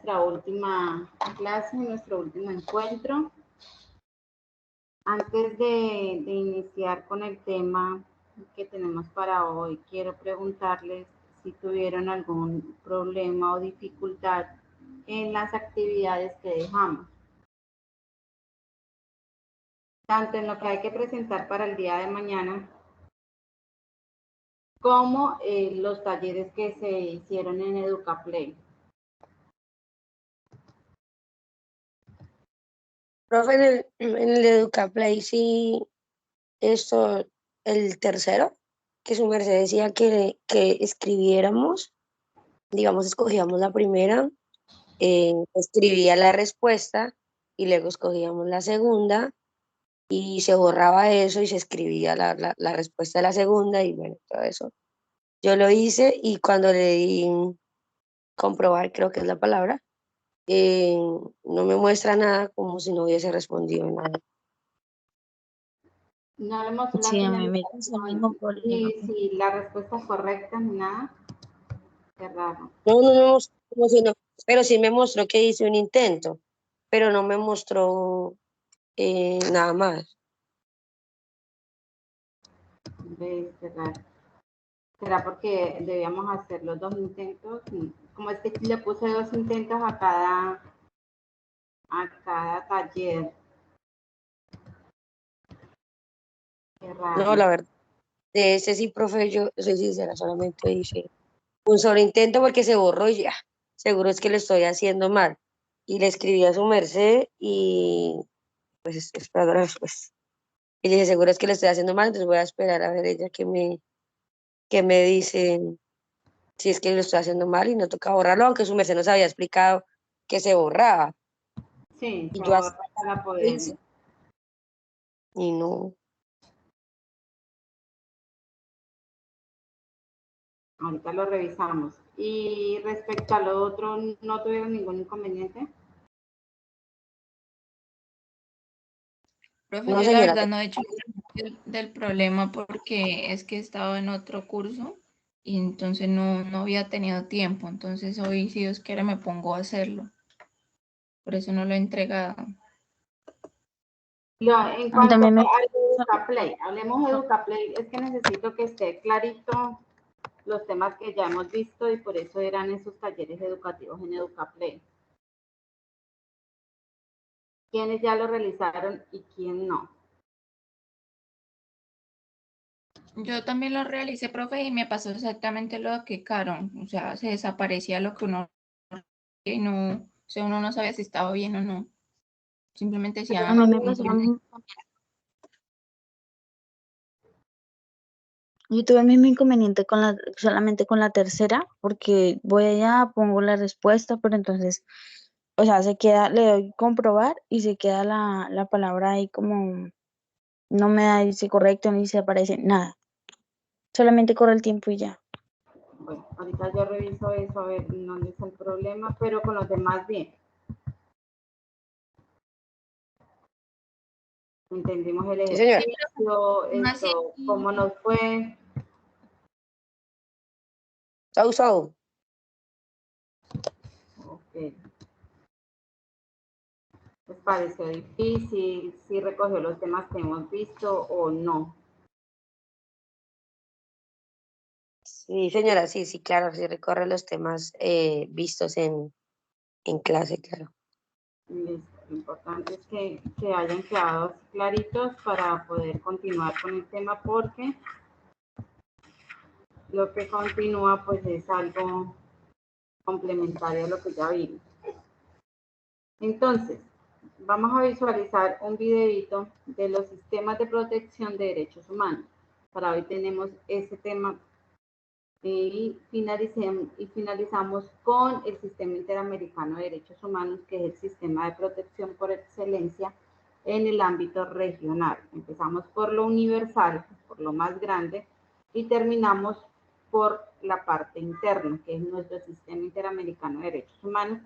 nuestra última clase, nuestro último encuentro. Antes de iniciar con el tema que tenemos para hoy, quiero preguntarles si tuvieron algún problema o dificultad en las actividades que dejamos. Tanto en lo que hay que presentar para el día de mañana, como los talleres que se hicieron en EducaPlay. Profe, en el EducaPlay, sí, esto, el tercero, que su merced decía que escribiéramos, digamos, escogíamos la primera, escribía la respuesta y luego escogíamos la segunda y se borraba eso y se escribía la respuesta de la segunda y bueno, todo eso. Yo lo hice y cuando le di comprobar, creo que es la palabra, no me muestra nada como si no hubiese respondido nada. No le mostró la Sí, a mí me pasó el mismo problema. si la respuesta es correcta, nada. Qué raro. No, como si no, pero sí me mostró que hice un intento, pero no me mostró nada más. ¿Ves? Qué raro. ¿Será porque debíamos hacer los dos intentos? Como es que le puse dos intentos a cada taller. Qué raro. No, la verdad, de ese sí, profe, yo soy sincera, solamente hice un solo intento porque se borró y ya, seguro es que lo estoy haciendo mal. Y le escribí a su merced y pues esperando la respuesta. Y le dije, seguro es que lo estoy haciendo mal, entonces voy a esperar a ver ella que me dice si es que lo estoy haciendo mal y no toca borrarlo, aunque su merced nos había explicado que se borraba. Sí, Y se yo así borra para lo poder. hice. Y no. Ahorita lo revisamos. Y respecto a lo otro, ¿no tuvieron ningún inconveniente? Profe, No, yo la señora. verdad no he hecho del problema porque es que estaba en otro curso y entonces no había tenido tiempo. Entonces hoy, si Dios quiere, me pongo a hacerlo. Por eso no lo he entregado. En cuanto También me... al EducaPlay, hablemos de EducaPlay, es que necesito que esté clarito los temas que ya hemos visto y por eso eran esos talleres educativos en EducaPlay. ¿Quiénes ya lo realizaron y quién no? Yo también lo realicé, profe, y me pasó exactamente lo que Caro. O sea, se desaparecía lo que uno y no, o sea, uno no sabía si estaba bien o no. Simplemente decía, A mí me pasó lo mismo. Yo tuve el mismo inconveniente solamente con la tercera, porque voy allá, pongo la respuesta, pero entonces, o sea, se queda, le doy comprobar y se queda la palabra ahí como, no me da, dice correcto, ni se aparece nada. Solamente corre el tiempo y ya. Bueno, ahorita yo reviso eso a ver dónde está el problema, pero con los demás bien. Entendimos el Sí, señora. ejercicio, cómo nos fue. Chau. Ok. ¿Les pareció difícil? ¿Si recogió los temas que hemos visto o no? Sí, señora, sí, claro, sí recorre los temas vistos en clase, claro. Listo. Lo importante es que hayan quedado claritos para poder continuar con el tema porque lo que continúa pues es algo complementario a lo que ya vimos. Entonces, vamos a visualizar un videito de los sistemas de protección de derechos humanos. Para hoy tenemos ese tema y finalizamos con el Sistema Interamericano de Derechos Humanos, que es el sistema de protección por excelencia en el ámbito regional. Empezamos por lo universal, por lo más grande, y terminamos por la parte interna, que es nuestro Sistema Interamericano de Derechos Humanos.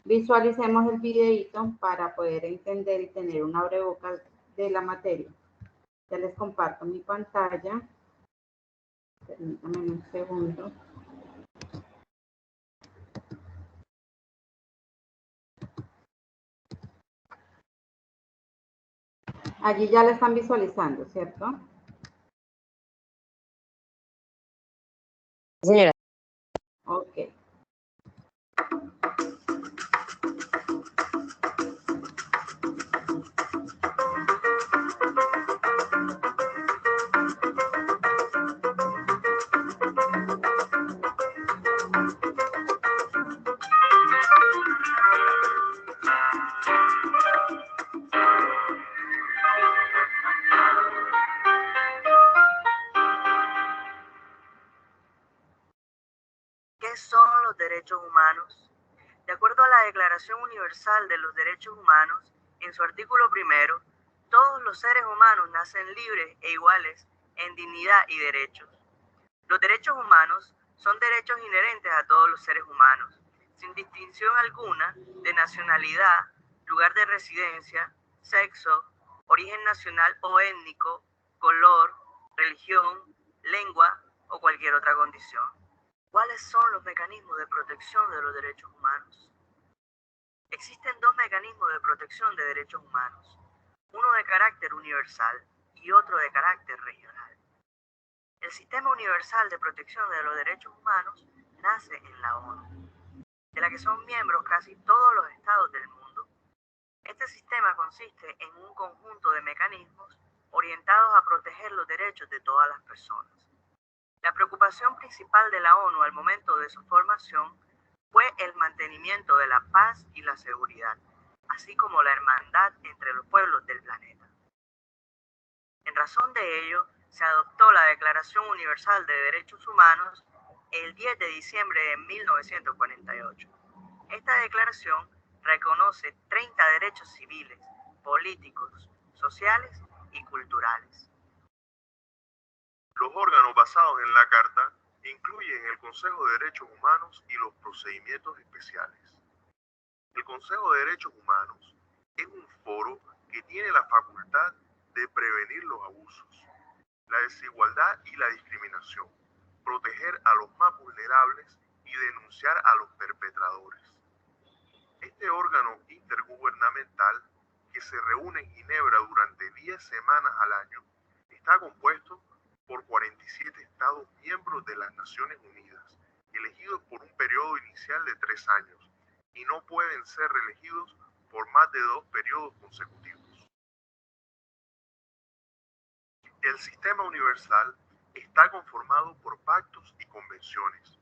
Visualicemos el videito para poder entender y tener un abrebocas de la materia. Ya les comparto mi pantalla. Permítanme un segundo. Allí ya la están visualizando, ¿cierto? Señora, Ok. ¿Qué son los derechos humanos? De acuerdo a la Declaración Universal de los Derechos Humanos, en su artículo primero, todos los seres humanos nacen libres e iguales en dignidad y derechos. Los derechos humanos son derechos inherentes a todos los seres humanos, sin distinción alguna de nacionalidad, lugar de residencia, sexo, origen nacional o étnico, color, religión, lengua o cualquier otra condición. ¿Cuáles son los mecanismos de protección de los derechos humanos? Existen dos mecanismos de protección de derechos humanos, uno de carácter universal y otro de carácter regional. El Sistema Universal de Protección de los Derechos Humanos nace en la ONU, de la que son miembros casi todos los estados del mundo. Este sistema consiste en un conjunto de mecanismos orientados a proteger los derechos de todas las personas. La preocupación principal de la ONU al momento de su formación fue el mantenimiento de la paz y la seguridad, así como la hermandad entre los pueblos del planeta. En razón de ello, se adoptó la Declaración Universal de Derechos Humanos el 10 de diciembre de 1948. Esta declaración reconoce 30 derechos civiles, políticos, sociales y culturales. Los órganos basados en la Carta incluyen el Consejo de Derechos Humanos y los procedimientos especiales. El Consejo de Derechos Humanos es un foro que tiene la facultad de prevenir los abusos, la desigualdad y la discriminación, proteger a los más vulnerables y denunciar a los perpetradores. Este órgano intergubernamental, que se reúne en Ginebra durante 10 semanas al año, está compuesto por 47 Estados miembros de las Naciones Unidas, elegidos por un periodo inicial de 3 años, y no pueden ser reelegidos por más de 2 periodos consecutivos. El sistema universal está conformado por pactos y convenciones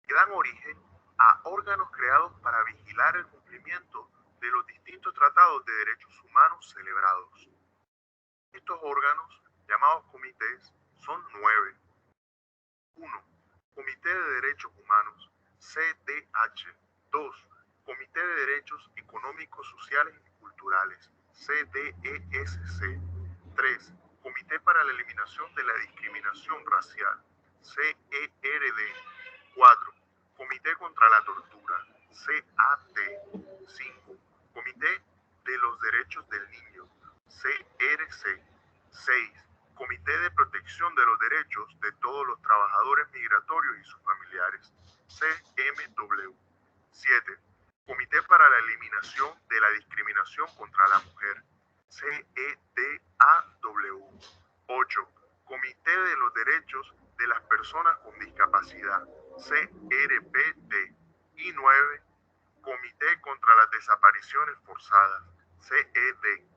que dan origen a órganos creados para vigilar el cumplimiento de los distintos tratados de derechos humanos celebrados. Estos órganos, llamados comités, son 9. 1. Comité de Derechos Humanos, CDH. 2. Comité de Derechos Económicos, Sociales y Culturales, CDESC. 3. Comité para la Eliminación de la Discriminación Racial, CERD. 4. Comité contra la Tortura, CAT. 5. Comité de los Derechos del Niño, CRC. 6. Comité de Protección de los Derechos de todos los trabajadores migratorios y sus familiares, CMW. 7. Comité para la Eliminación de la Discriminación contra la Mujer, CEDAW. 8. Comité de los Derechos de las Personas con Discapacidad, CRPD. Y 9. Comité contra las Desapariciones Forzadas, CED.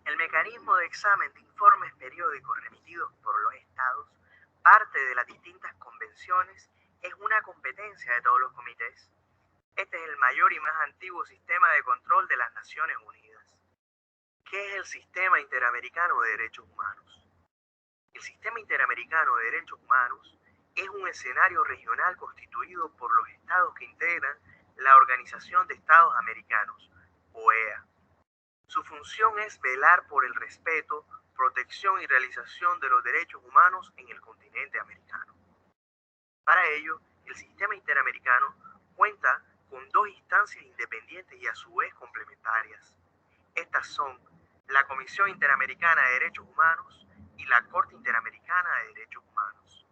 El mecanismo de examen de informes periódicos remitidos por los estados, parte de las distintas convenciones, es una competencia de todos los comités. Este es el mayor y más antiguo sistema de control de las Naciones Unidas. ¿Qué es el Sistema Interamericano de Derechos Humanos? El Sistema Interamericano de Derechos Humanos es un escenario regional constituido por los estados que integran la Organización de Estados Americanos, OEA. Su función es velar por el respeto, protección y realización de los derechos humanos en el continente americano. Para ello, el sistema interamericano cuenta con 2 instancias independientes y a su vez complementarias. Estas son la Comisión Interamericana de Derechos Humanos y la Corte Interamericana de Derechos Humanos.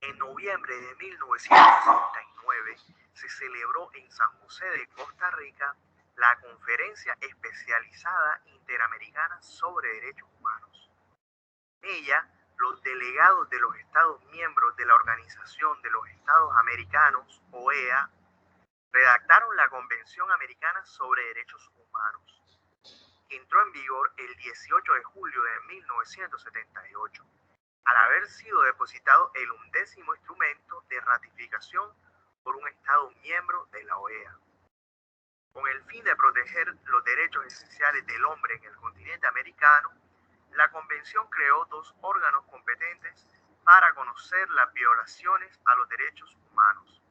En noviembre de 1969 se celebró en San José de Costa Rica la Conferencia Especializada Interamericana sobre Derechos Humanos. En ella, los delegados de los Estados miembros de la Organización de los Estados Americanos, OEA, redactaron la Convención Americana sobre Derechos Humanos, que entró en vigor el 18 de julio de 1978, al haber sido depositado el 11º instrumento de ratificación por un Estado miembro de la OEA. Con el fin de proteger los derechos esenciales del hombre en el continente americano, la Convención creó 2 órganos competentes para conocer las violaciones a los derechos humanos: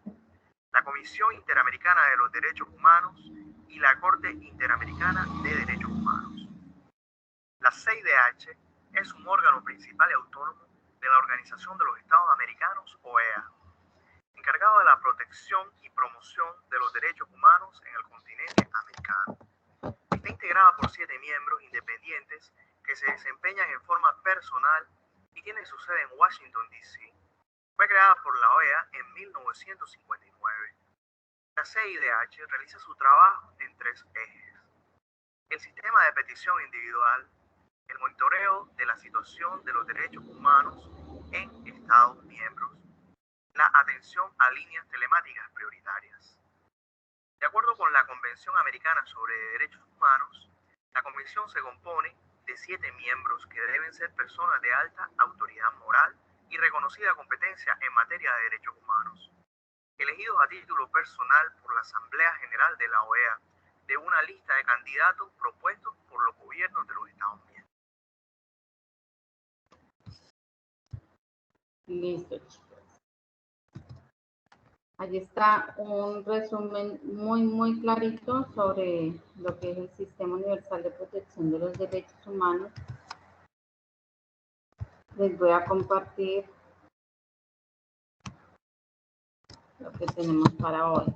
la Comisión Interamericana de los Derechos Humanos y la Corte Interamericana de Derechos Humanos. La CIDH es un órgano principal y autónomo de la Organización de los Estados Americanos, OEA, encargado de la protección y promoción de los derechos humanos en el continente americano. Está integrada por 7 miembros independientes que se desempeñan en forma personal y tiene su sede en Washington, D.C. Fue creada por la OEA en 1959. La CIDH realiza su trabajo en 3 ejes: el sistema de petición individual, el monitoreo de la situación de los derechos humanos en Estados miembros, la atención a líneas telemáticas prioritarias. De acuerdo con la Convención Americana sobre Derechos Humanos, la Comisión se compone de 7 miembros que deben ser personas de alta autoridad moral y reconocida competencia en materia de derechos humanos, elegidos a título personal por la Asamblea General de la OEA de una lista de candidatos propuestos por los gobiernos de los Estados miembros. Listo, chicos. Allí está un resumen muy clarito sobre lo que es el Sistema Universal de Protección de los Derechos Humanos. Les voy a compartir lo que tenemos para hoy.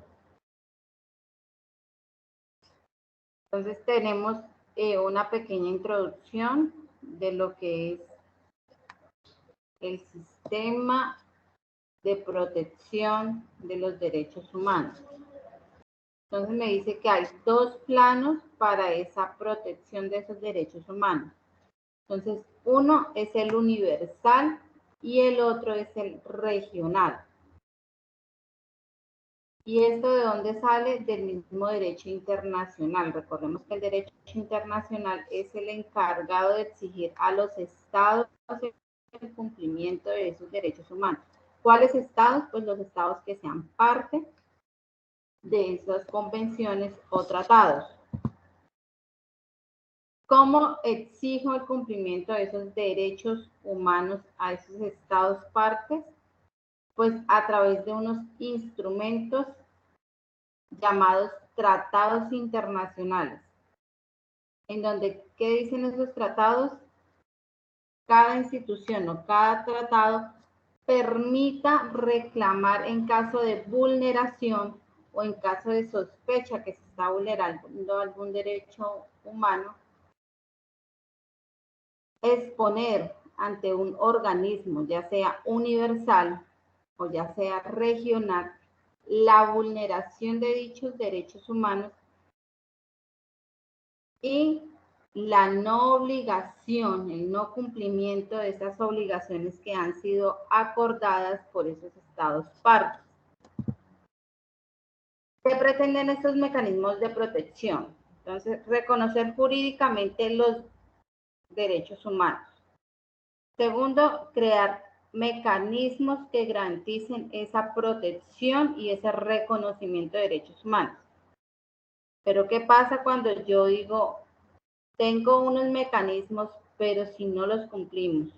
Entonces tenemos una pequeña introducción de lo que es el Sistema de Protección de los Derechos Humanos. Entonces me dice que hay 2 planos para esa protección de esos derechos humanos. Entonces, uno es el universal y el otro es el regional. ¿Y esto de dónde sale? Del mismo derecho internacional. Recordemos que el derecho internacional es el encargado de exigir a los estados el cumplimiento de esos derechos humanos. ¿Cuáles estados? Pues los estados que sean parte de esas convenciones o tratados. ¿Cómo exijo el cumplimiento de esos derechos humanos a esos estados partes? Pues a través de unos instrumentos llamados tratados internacionales, en donde, ¿qué dicen esos tratados? Cada institución o cada tratado permita reclamar en caso de vulneración o en caso de sospecha que se está vulnerando algún derecho humano, exponer ante un organismo, ya sea universal o ya sea regional, la vulneración de dichos derechos humanos y la no obligación, el no cumplimiento de esas obligaciones que han sido acordadas por esos estados partes. ¿Qué pretenden estos mecanismos de protección? Entonces, reconocer jurídicamente los derechos humanos. Segundo, crear mecanismos que garanticen esa protección y ese reconocimiento de derechos humanos. Pero ¿qué pasa cuando yo digo, tengo unos mecanismos, pero si no los cumplimos?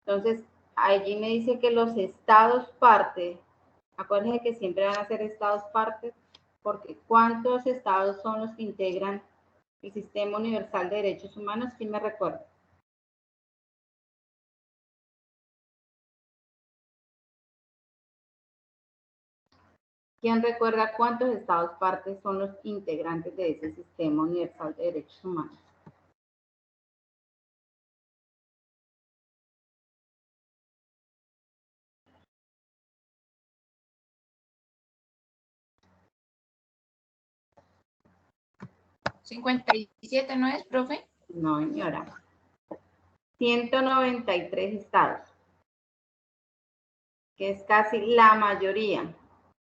Entonces, allí me dice que los estados parte, acuérdense que siempre van a ser estados partes, porque ¿cuántos estados son los que integran el Sistema Universal de Derechos Humanos? ¿Quién me recuerda? ¿Quién recuerda cuántos estados partes son los integrantes de ese Sistema Universal de Derechos Humanos? 57, ¿no es, profe? No, señora. 193 estados, que es casi la mayoría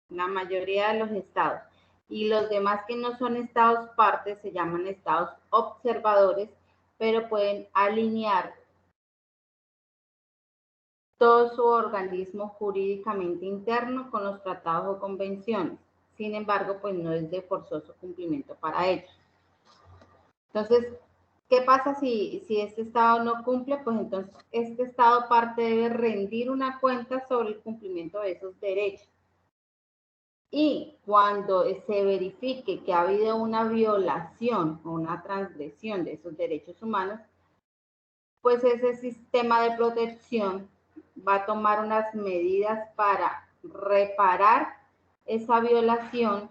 de los estados. Y los demás que no son estados partes se llaman estados observadores, pero pueden alinear todo su organismo jurídicamente interno con los tratados o convenciones. Sin embargo, pues no es de forzoso cumplimiento para ellos. Entonces, ¿qué pasa si este estado no cumple? Pues entonces este estado parte debe rendir una cuenta sobre el cumplimiento de esos derechos. Y cuando se verifique que ha habido una violación o una transgresión de esos derechos humanos, pues ese sistema de protección va a tomar unas medidas para reparar esa violación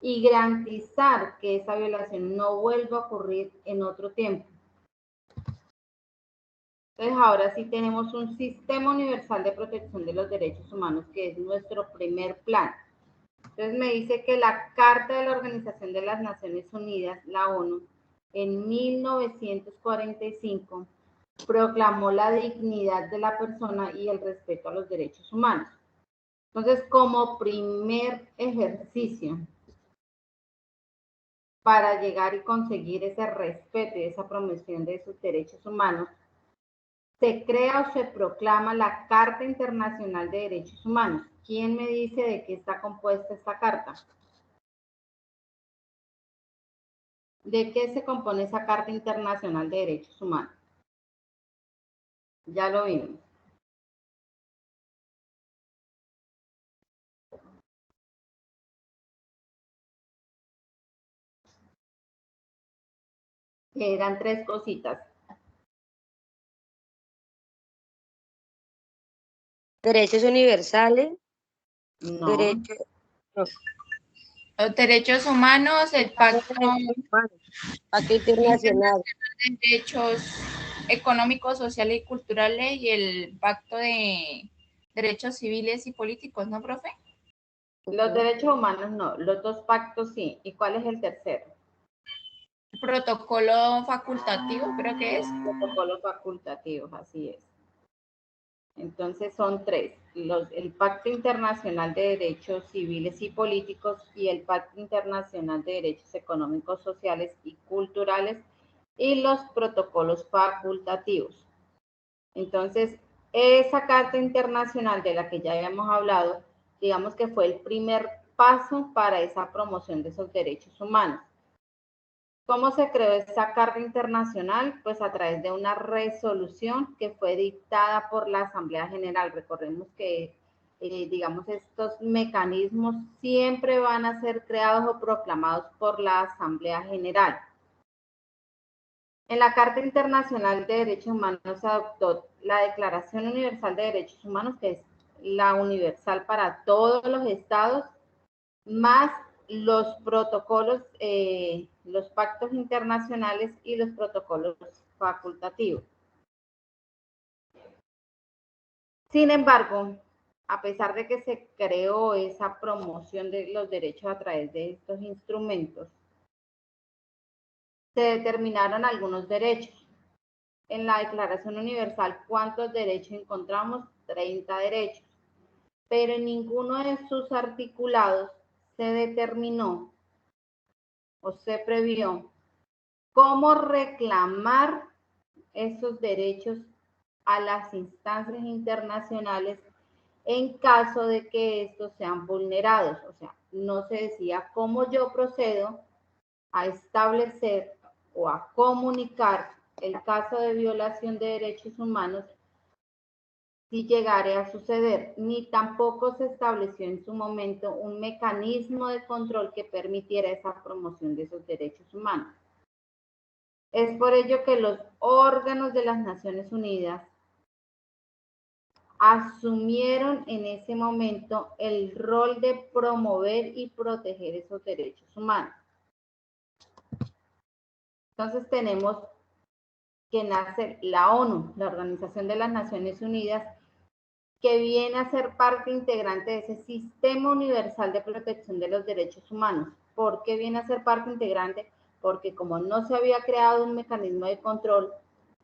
y garantizar que esa violación no vuelva a ocurrir en otro tiempo. Entonces, ahora sí tenemos un sistema universal de protección de los derechos humanos, que es nuestro primer plan. Entonces, me dice que la Carta de la Organización de las Naciones Unidas, la ONU, en 1945, proclamó la dignidad de la persona y el respeto a los derechos humanos. Entonces, como primer ejercicio para llegar y conseguir ese respeto y esa promoción de esos derechos humanos, se crea o se proclama la Carta Internacional de Derechos Humanos. ¿Quién me dice de qué está compuesta esta carta? ¿De qué se compone esa Carta Internacional de Derechos Humanos? Ya lo vimos. Eran tres cositas. Derechos universales, No. derechos, no, Los derechos humanos, el pacto pacto internacional, de derechos económicos, sociales y culturales y el pacto de derechos civiles y políticos, ¿no, profe? Los derechos humanos no, los dos pactos sí. ¿Y cuál es el tercero? El protocolo facultativo, creo que es. Protocolos facultativos, así es. Entonces son tres, el Pacto Internacional de Derechos Civiles y Políticos y el Pacto Internacional de Derechos Económicos, Sociales y Culturales y los protocolos facultativos. Entonces, esa Carta Internacional de la que ya habíamos hablado, digamos que fue el primer paso para esa promoción de esos derechos humanos. ¿Cómo se creó esta Carta Internacional? Pues a través de una resolución que fue dictada por la Asamblea General. Recordemos que, digamos, estos mecanismos siempre van a ser creados o proclamados por la Asamblea General. En la Carta Internacional de Derechos Humanos se adoptó la Declaración Universal de Derechos Humanos, que es la universal para todos los estados, más los protocolos, los pactos internacionales y los protocolos facultativos. Sin embargo, a pesar de que se creó esa promoción de los derechos a través de estos instrumentos, se determinaron algunos derechos. En la Declaración Universal, ¿cuántos derechos encontramos? 30 derechos. Pero en ninguno de sus articulados se determinó o se previó cómo reclamar esos derechos a las instancias internacionales en caso de que estos sean vulnerados. O sea, no se decía cómo yo procedo a establecer o a comunicar el caso de violación de derechos humanos si llegare a suceder, ni tampoco se estableció en su momento un mecanismo de control que permitiera esa promoción de esos derechos humanos. Es por ello que los órganos de las Naciones Unidas asumieron en ese momento el rol de promover y proteger esos derechos humanos. Entonces tenemos que nace la ONU, la Organización de las Naciones Unidas, que viene a ser parte integrante de ese sistema universal de protección de los derechos humanos. ¿Por qué viene a ser parte integrante? porque como no se había creado un mecanismo de control,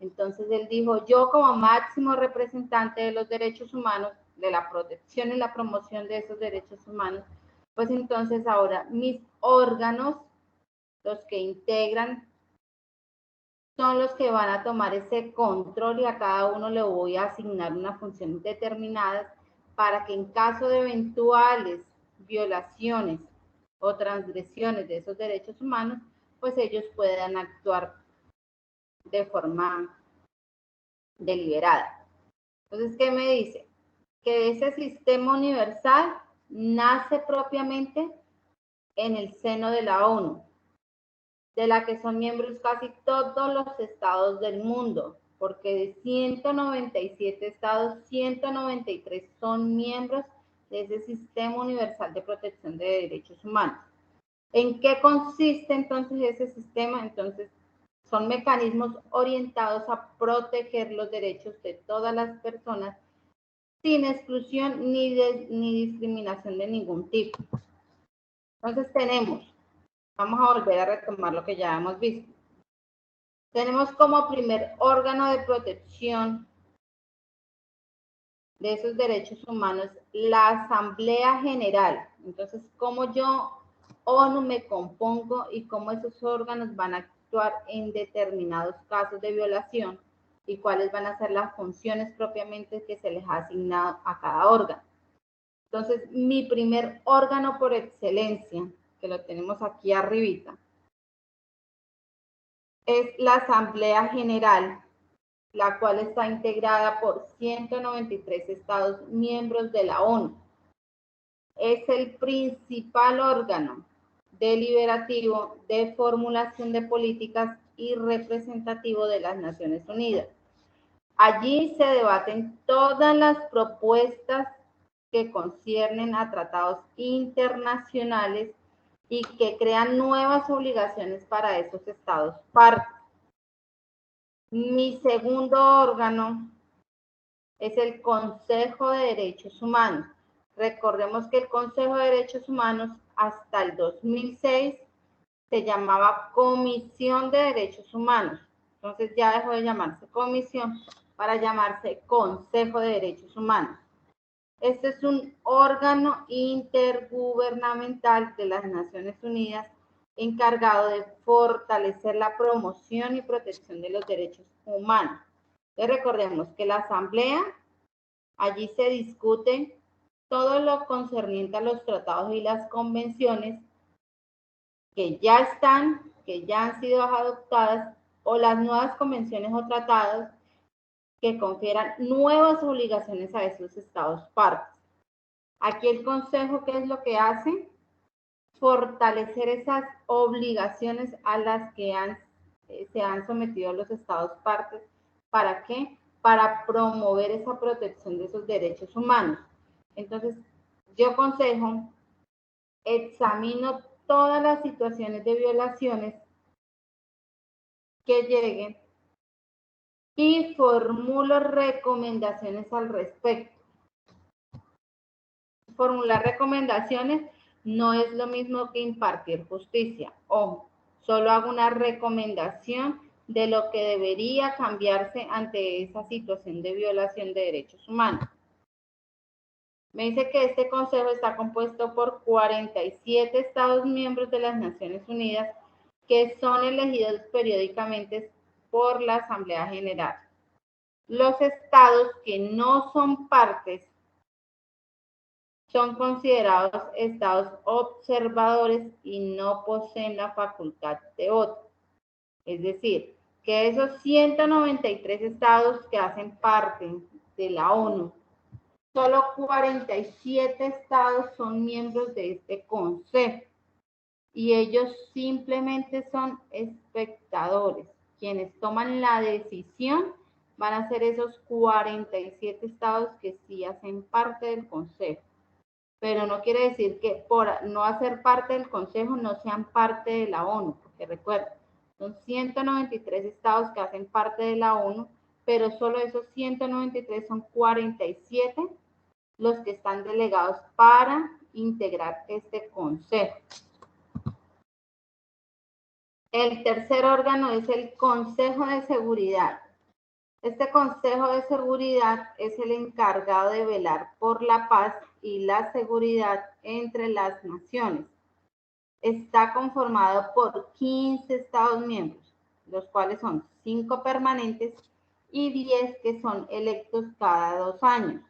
entonces él dijo, yo como máximo representante de los derechos humanos, de la protección y la promoción de esos derechos humanos, pues entonces ahora mis órganos, los que integran, son los que van a tomar ese control y a cada uno le voy a asignar unas funciones determinadas para que en caso de eventuales violaciones o transgresiones de esos derechos humanos, pues ellos puedan actuar de forma deliberada. Entonces, ¿qué me dice? Que ese sistema universal nace propiamente en el seno de la ONU, de la que son miembros casi todos los estados del mundo, porque de 197 estados, 193 son miembros de ese sistema universal de protección de derechos humanos. ¿En qué consiste entonces ese sistema? Entonces, son mecanismos orientados a proteger los derechos de todas las personas sin exclusión ni discriminación de ningún tipo. Entonces vamos a volver a retomar lo que ya hemos visto. Tenemos como primer órgano de protección de esos derechos humanos la Asamblea General. Entonces, ¿cómo yo, ONU, me compongo y cómo esos órganos van a actuar en determinados casos de violación y cuáles van a ser las funciones propiamente que se les ha asignado a cada órgano? Entonces, mi primer órgano por excelencia, que lo tenemos aquí arribita, es la Asamblea General, la cual está integrada por 193 estados miembros de la ONU. Es el principal órgano deliberativo de formulación de políticas y representativo de las Naciones Unidas. Allí se debaten todas las propuestas que conciernen a tratados internacionales y que crean nuevas obligaciones para esos estados partes. Mi segundo órgano es el Consejo de Derechos Humanos. Recordemos que el Consejo de Derechos Humanos hasta el 2006 se llamaba Comisión de Derechos Humanos. Entonces ya dejó de llamarse comisión para llamarse Consejo de Derechos Humanos. Este es un órgano intergubernamental de las Naciones Unidas encargado de fortalecer la promoción y protección de los derechos humanos. Entonces recordemos que la Asamblea, allí se discute todo lo concerniente a los tratados y las convenciones que ya están, que ya han sido adoptadas, o las nuevas convenciones o tratados que confieran nuevas obligaciones a esos estados partes. Aquí el Consejo, ¿qué es lo que hace? Fortalecer esas obligaciones a las que se han sometido los estados partes. ¿Para qué? Para promover esa protección de esos derechos humanos. Entonces, yo, Consejo, examino todas las situaciones de violaciones que lleguen y formulo recomendaciones al respecto. Formular recomendaciones no es lo mismo que impartir justicia. Ojo, solo hago una recomendación de lo que debería cambiarse ante esa situación de violación de derechos humanos. Me dice que este consejo está compuesto por 47 estados miembros de las Naciones Unidas que son elegidos periódicamente por la Asamblea General. Los estados que no son partes son considerados estados observadores y no poseen la facultad de voto. Es decir, que esos 193 estados que hacen parte de la ONU, solo 47 estados son miembros de este consejo y ellos simplemente son espectadores. Quienes toman la decisión van a ser esos 47 estados que sí hacen parte del consejo. Pero no quiere decir que por no hacer parte del Consejo no sean parte de la ONU, porque recuerden, son 193 estados que hacen parte de la ONU, pero solo esos 193 son 47 los que están delegados para integrar este Consejo. El tercer órgano es el Consejo de Seguridad. Este Consejo de Seguridad es el encargado de velar por la paz y la seguridad entre las naciones. Está conformado por 15 Estados miembros, los cuales son 5 permanentes y 10 que son electos cada 2 años.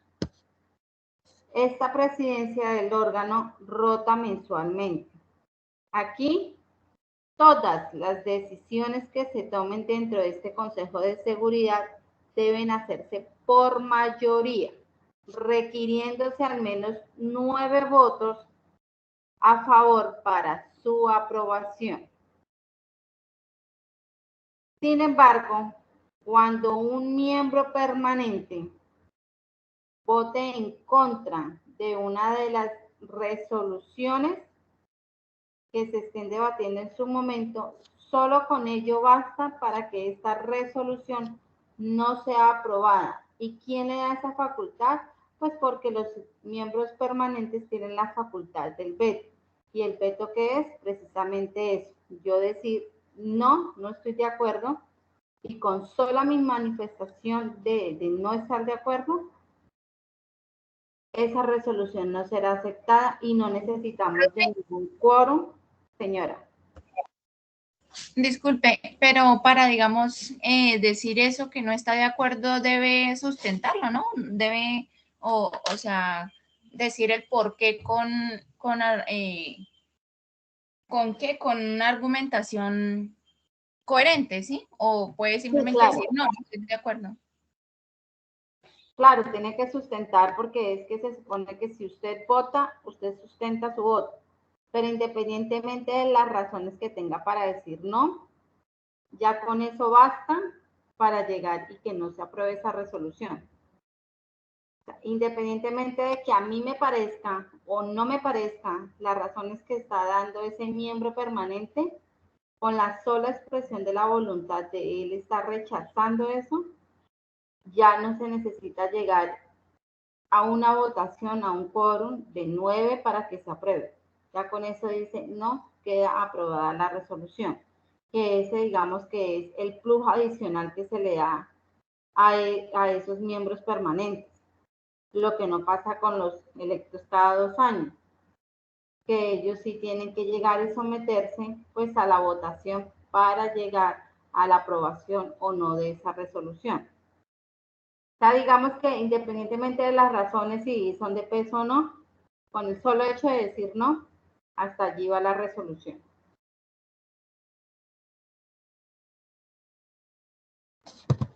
Esta presidencia del órgano rota mensualmente. Aquí, todas las decisiones que se tomen dentro de este Consejo de Seguridad deben hacerse por mayoría, requiriéndose al menos 9 votos a favor para su aprobación. Sin embargo, cuando un miembro permanente vote en contra de una de las resoluciones que se estén debatiendo en su momento, solo con ello basta para que esta resolución no sea aprobada. ¿Y quién le da esa facultad? Pues porque los miembros permanentes tienen la facultad del veto. ¿Y el veto qué es? Precisamente eso. Yo decir, no estoy de acuerdo, y con sola mi manifestación de no estar de acuerdo, esa resolución no será aceptada y no necesitamos de ningún quórum, señora. Disculpe, pero para, digamos, decir eso que no está de acuerdo, debe sustentarlo, ¿no? Debe, o sea, decir el por qué con una argumentación coherente, ¿sí? O puede simplemente claro. decir, no estoy de acuerdo. Claro, tiene que sustentar porque es que se supone que si usted vota, usted sustenta su voto. Pero independientemente de las razones que tenga para decir no, ya con eso basta para llegar y que no se apruebe esa resolución. O sea, independientemente de que a mí me parezca o no me parezca las razones que está dando ese miembro permanente, con la sola expresión de la voluntad de él estar rechazando eso, ya no se necesita llegar a una votación, a un quórum de 9 para que se apruebe. Ya con eso dice, no, queda aprobada la resolución, que ese digamos que es el plus adicional que se le da a esos miembros permanentes, lo que no pasa con los electos cada 2 años, que ellos sí tienen que llegar y someterse pues a la votación para llegar a la aprobación o no de esa resolución. O sea, digamos que independientemente de las razones si son de peso o no, con el solo hecho de decir no, hasta allí va la resolución.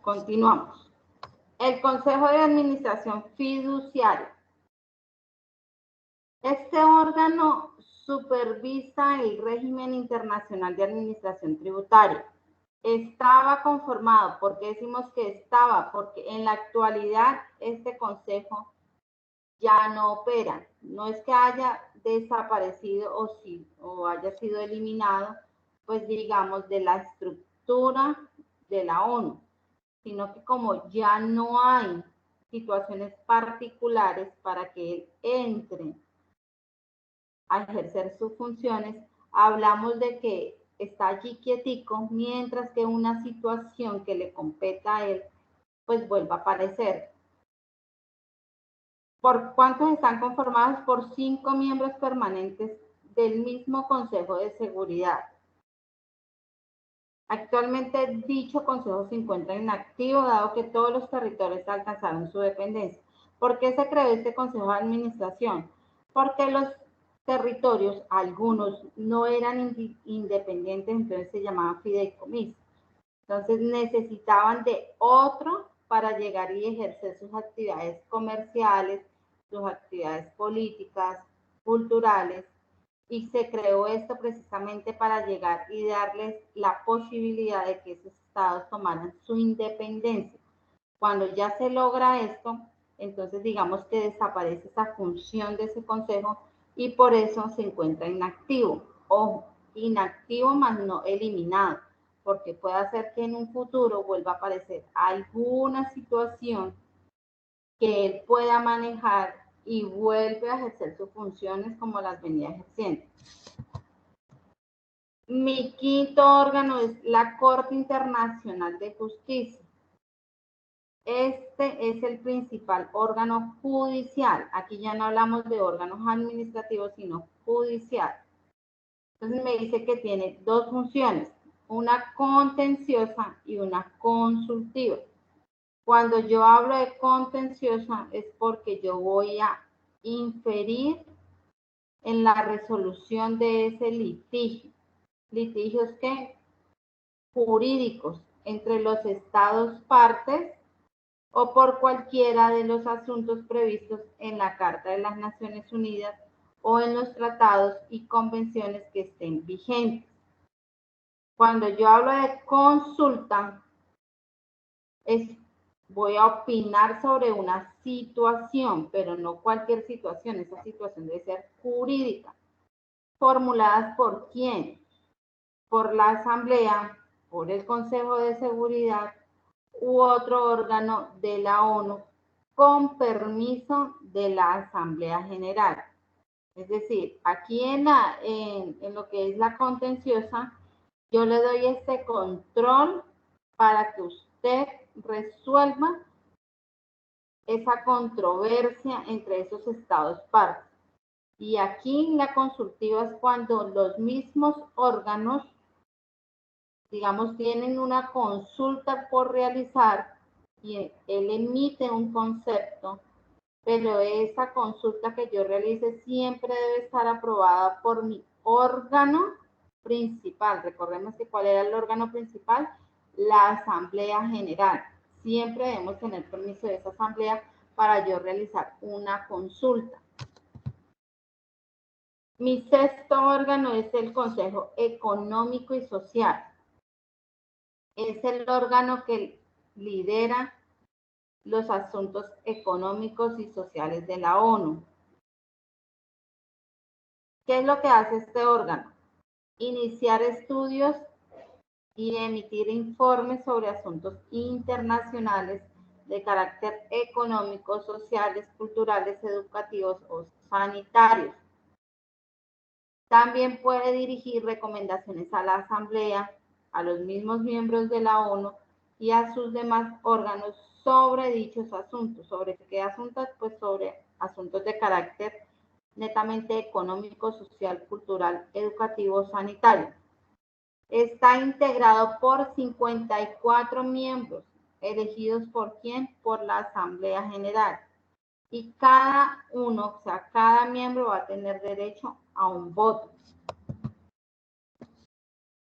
Continuamos. El Consejo de Administración Fiduciaria. Este órgano supervisa el régimen internacional de administración tributaria. Estaba conformado, ¿por qué decimos que estaba? Porque en la actualidad este consejo ya no opera. No es que haya desaparecido o haya sido eliminado, pues digamos, de la estructura de la ONU, sino que como ya no hay situaciones particulares para que él entre a ejercer sus funciones, hablamos de que está allí quietico, mientras que una situación que le competa a él, pues vuelva a aparecer. ¿Por cuántos están conformados? Por 5 miembros permanentes del mismo Consejo de Seguridad. Actualmente dicho consejo se encuentra inactivo, dado que todos los territorios alcanzaron su dependencia. ¿Por qué se creó este Consejo de Administración? Porque los territorios, algunos no eran independientes, entonces se llamaban fideicomisos. Entonces necesitaban de otro para llegar y ejercer sus actividades comerciales, sus actividades políticas, culturales, y se creó esto precisamente para llegar y darles la posibilidad de que esos estados tomaran su independencia. Cuando ya se logra esto, entonces digamos que desaparece esa función de ese consejo y por eso se encuentra inactivo. Ojo, inactivo más no eliminado, porque puede hacer que en un futuro vuelva a aparecer alguna situación que él pueda manejar y vuelve a ejercer sus funciones como las venía ejerciendo. Mi quinto órgano es la Corte Internacional de Justicia. Este es el principal órgano judicial. Aquí ya no hablamos de órganos administrativos, sino judicial. Entonces me dice que tiene dos funciones, una contenciosa y una consultiva. Cuando yo hablo de contenciosa es porque yo voy a inferir en la resolución de ese litigio. Litigios que jurídicos entre los estados partes o por cualquiera de los asuntos previstos en la Carta de las Naciones Unidas o en los tratados y convenciones que estén vigentes. Cuando yo hablo de consulta, voy a opinar sobre una situación, pero no cualquier situación. Esa situación debe ser jurídica. ¿Formuladas por quién? Por la Asamblea, por el Consejo de Seguridad u otro órgano de la ONU con permiso de la Asamblea General. Es decir, aquí en lo que es la contenciosa, yo le doy este control para que usted resuelva esa controversia entre esos estados partes. Y aquí la consultiva es cuando los mismos órganos, digamos, tienen una consulta por realizar y él emite un concepto, pero esa consulta que yo realice siempre debe estar aprobada por mi órgano principal. Recordemos que ¿cuál era el órgano principal? La Asamblea General. Siempre debemos tener permiso de esa asamblea para yo realizar una consulta. Mi sexto órgano es el Consejo Económico y Social. Es el órgano que lidera los asuntos económicos y sociales de la ONU. ¿Qué es lo que hace este órgano? Iniciar estudios y emitir informes sobre asuntos internacionales de carácter económico, sociales, culturales, educativos o sanitarios. También puede dirigir recomendaciones a la Asamblea, a los mismos miembros de la ONU y a sus demás órganos sobre dichos asuntos. ¿Sobre qué asuntos? Pues sobre asuntos de carácter netamente económico, social, cultural, educativo, sanitario. Está integrado por 54 miembros, elegidos ¿por quién? Por la Asamblea General. Y cada uno, o sea, cada miembro va a tener derecho a un voto.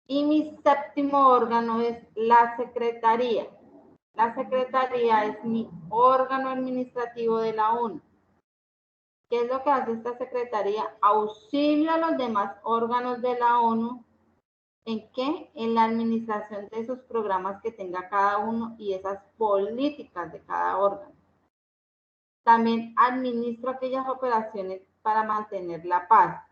Y mi séptimo órgano es la Secretaría. La Secretaría es mi órgano administrativo de la ONU. ¿Qué es lo que hace esta Secretaría? Auxilia a los demás órganos de la ONU. ¿En qué? En la administración de esos programas que tenga cada uno y esas políticas de cada órgano. También administro aquellas operaciones para mantener la paz.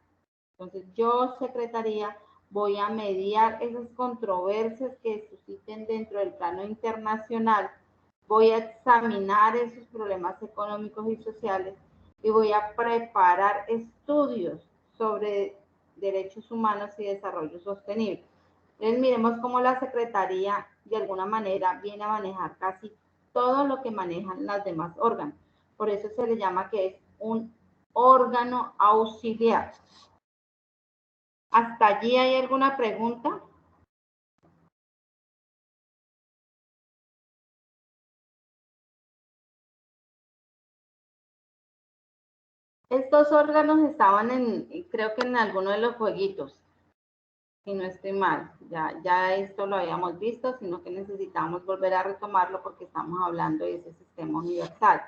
Entonces, yo, Secretaría, voy a mediar esas controversias que susciten dentro del plano internacional. Voy a examinar esos problemas económicos y sociales y voy a preparar estudios sobre derechos humanos y desarrollo sostenible. Entonces, miremos cómo la Secretaría, de alguna manera, viene a manejar casi todo lo que manejan los demás órganos. Por eso se le llama que es un órgano auxiliar. ¿Hasta allí hay alguna pregunta? Estos órganos estaban creo que en alguno de los jueguitos, si no estoy mal. Ya esto lo habíamos visto, sino que necesitamos volver a retomarlo porque estamos hablando de ese sistema universal.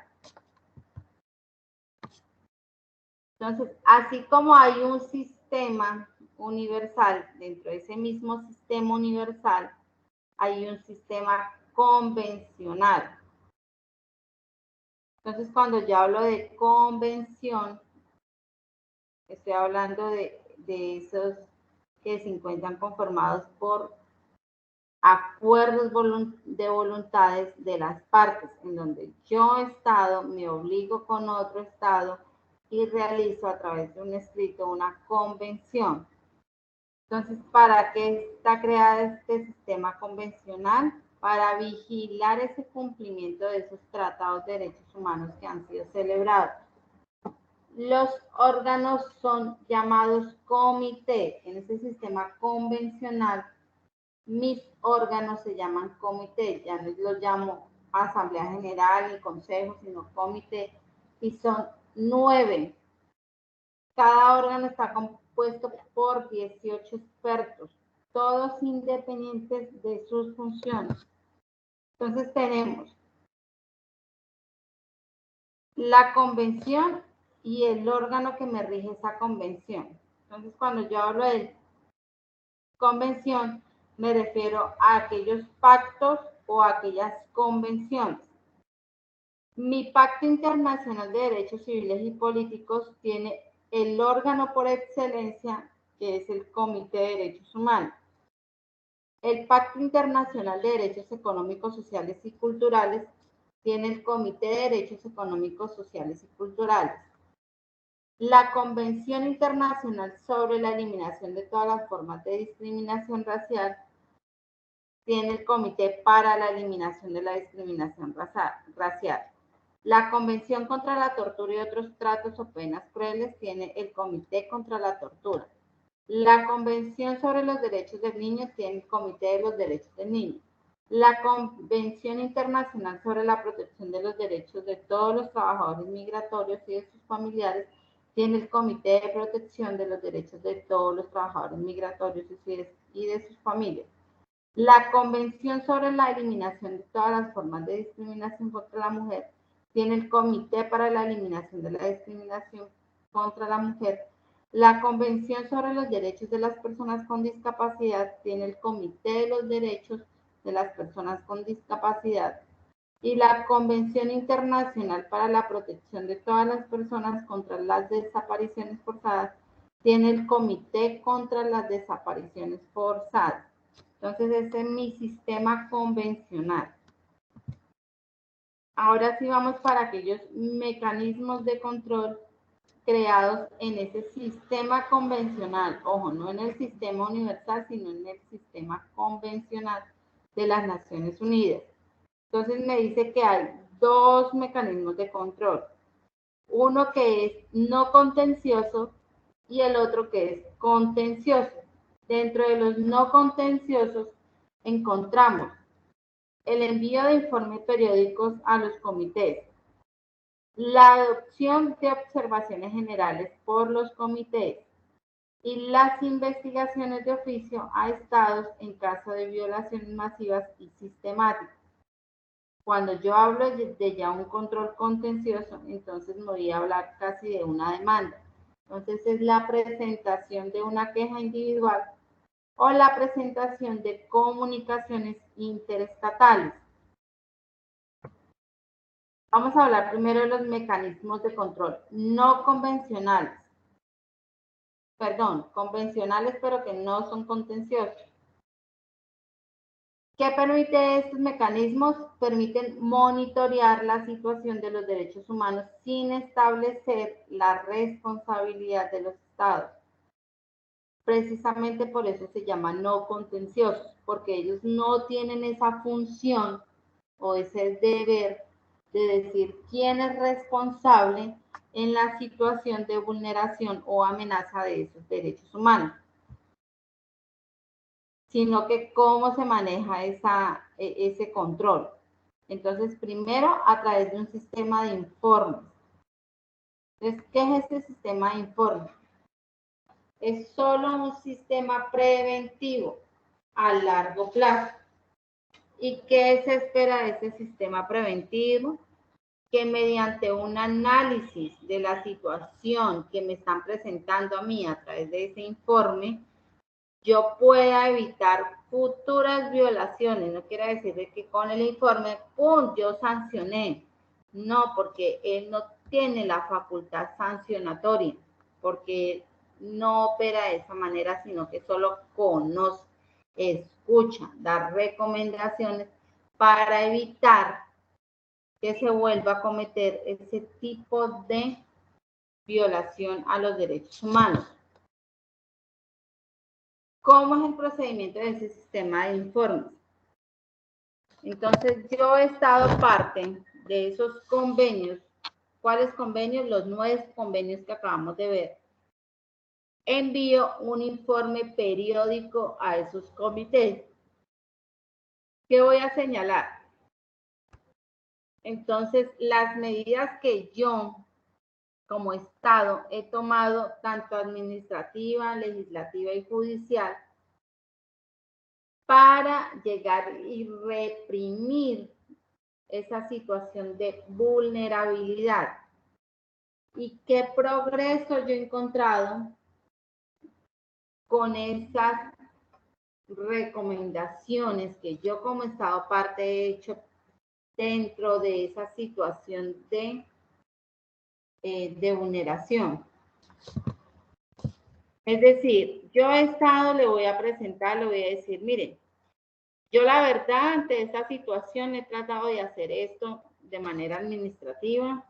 Entonces, así como hay un sistema universal, dentro de ese mismo sistema universal, hay un sistema convencional. Entonces, cuando yo hablo de convención, estoy hablando de esos que se encuentran conformados por acuerdos de voluntades de las partes, en donde yo, Estado, me obligo con otro Estado y realizo a través de un escrito una convención. Entonces, ¿para qué está creado este sistema convencional? Para vigilar ese cumplimiento de esos tratados de derechos humanos que han sido celebrados. Los órganos son llamados comité. En ese sistema convencional, mis órganos se llaman comité. Ya no los llamo Asamblea General ni Consejo, sino comité. Y son 9. Cada órgano está compuesto por 18 expertos, todos independientes de sus funciones. Entonces tenemos la convención y el órgano que me rige esa convención. Entonces, cuando yo hablo de convención, me refiero a aquellos pactos o a aquellas convenciones. Mi Pacto Internacional de Derechos Civiles y Políticos tiene el órgano por excelencia, que es el Comité de Derechos Humanos. El Pacto Internacional de Derechos Económicos, Sociales y Culturales tiene el Comité de Derechos Económicos, Sociales y Culturales. La Convención Internacional sobre la Eliminación de todas las formas de discriminación racial tiene el Comité para la Eliminación de la Discriminación Racial. La Convención contra la Tortura y otros tratos o penas crueles tiene el Comité contra la Tortura. La Convención sobre los Derechos del Niño tiene el Comité de los Derechos del Niño. La Convención Internacional sobre la Protección de los Derechos de todos los trabajadores migratorios y de sus familiares tiene el Comité de Protección de los Derechos de todos los trabajadores migratorios y de sus familias. La Convención sobre la Eliminación de todas las formas de discriminación contra la mujer tiene el Comité para la Eliminación de la Discriminación contra la Mujer. La Convención sobre los Derechos de las Personas con Discapacidad tiene el Comité de los Derechos de las Personas con Discapacidad. Y la Convención Internacional para la Protección de todas las personas contra las desapariciones forzadas tiene el Comité contra las Desapariciones Forzadas. Entonces, ese es mi sistema convencional. Ahora sí vamos para aquellos mecanismos de control creados en ese sistema convencional. Ojo, no en el sistema universal, sino en el sistema convencional de las Naciones Unidas. Entonces me dice que hay 2 mecanismos de control. Uno que es no contencioso y el otro que es contencioso. Dentro de los no contenciosos encontramos el envío de informes periódicos a los comités, la adopción de observaciones generales por los comités y las investigaciones de oficio a estados en caso de violaciones masivas y sistemáticas. Cuando yo hablo de ya un control contencioso, entonces me voy a hablar casi de una demanda. Entonces es la presentación de una queja individual o la presentación de comunicaciones interestatales. Vamos a hablar primero de los mecanismos de control no convencionales. Perdón, convencionales pero que no son contenciosos. ¿Qué permite estos mecanismos? Permiten monitorear la situación de los derechos humanos sin establecer la responsabilidad de los estados. Precisamente por eso se llaman no contenciosos, porque ellos no tienen esa función o ese deber de decir quién es responsable en la situación de vulneración o amenaza de esos derechos humanos, sino que cómo se maneja ese control. Entonces, primero, a través de un sistema de informes. Entonces, ¿qué es este sistema de informes? Es solo un sistema preventivo a largo plazo. ¿Y qué se espera de ese sistema preventivo? Que mediante un análisis de la situación que me están presentando a mí a través de ese informe, yo pueda evitar futuras violaciones. No quiere decir que con el informe, ¡pum!, yo sancioné. No, porque él no tiene la facultad sancionatoria, porque no opera de esa manera, sino que solo conoce, escucha, da recomendaciones para evitar que se vuelva a cometer ese tipo de violación a los derechos humanos. ¿Cómo es el procedimiento de ese sistema de informes? Entonces, yo he estado parte de esos convenios. ¿Cuáles convenios? Los 9 convenios que acabamos de ver. Envío un informe periódico a esos comités. ¿Qué voy a señalar? Entonces, las medidas que yo, como Estado, he tomado, tanto administrativa, legislativa y judicial, para llegar y reprimir esa situación de vulnerabilidad. ¿Y qué progreso yo he encontrado con esas recomendaciones que yo como Estado parte he hecho dentro de esa situación de vulneración? Es decir, yo a Estado le voy a presentar, le voy a decir, miren, yo la verdad ante esta situación he tratado de hacer esto de manera administrativa.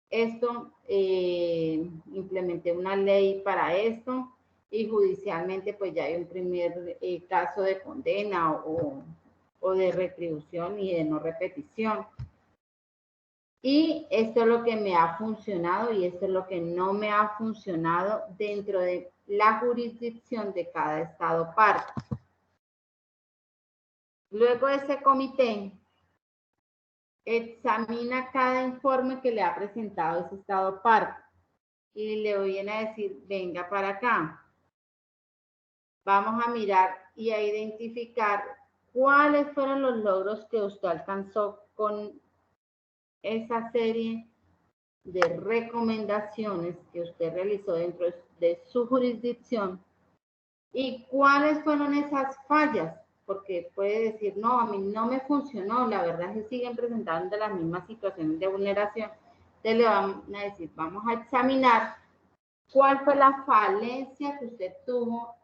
Esto, implementé una ley para esto y judicialmente pues ya hay un primer caso de condena o de retribución y de no repetición. Y esto es lo que me ha funcionado y esto es lo que no me ha funcionado dentro de la jurisdicción de cada Estado parte. Luego ese comité examina cada informe que le ha presentado ese Estado parte y le viene a decir, venga para acá. Vamos a mirar y a identificar cuáles fueron los logros que usted alcanzó con esa serie de recomendaciones que usted realizó dentro de su jurisdicción y cuáles fueron esas fallas, porque puede decir, no, a mí no me funcionó, la verdad es que siguen presentando las mismas situaciones de vulneración. Entonces le van a decir, vamos a examinar cuál fue la falencia que usted tuvo,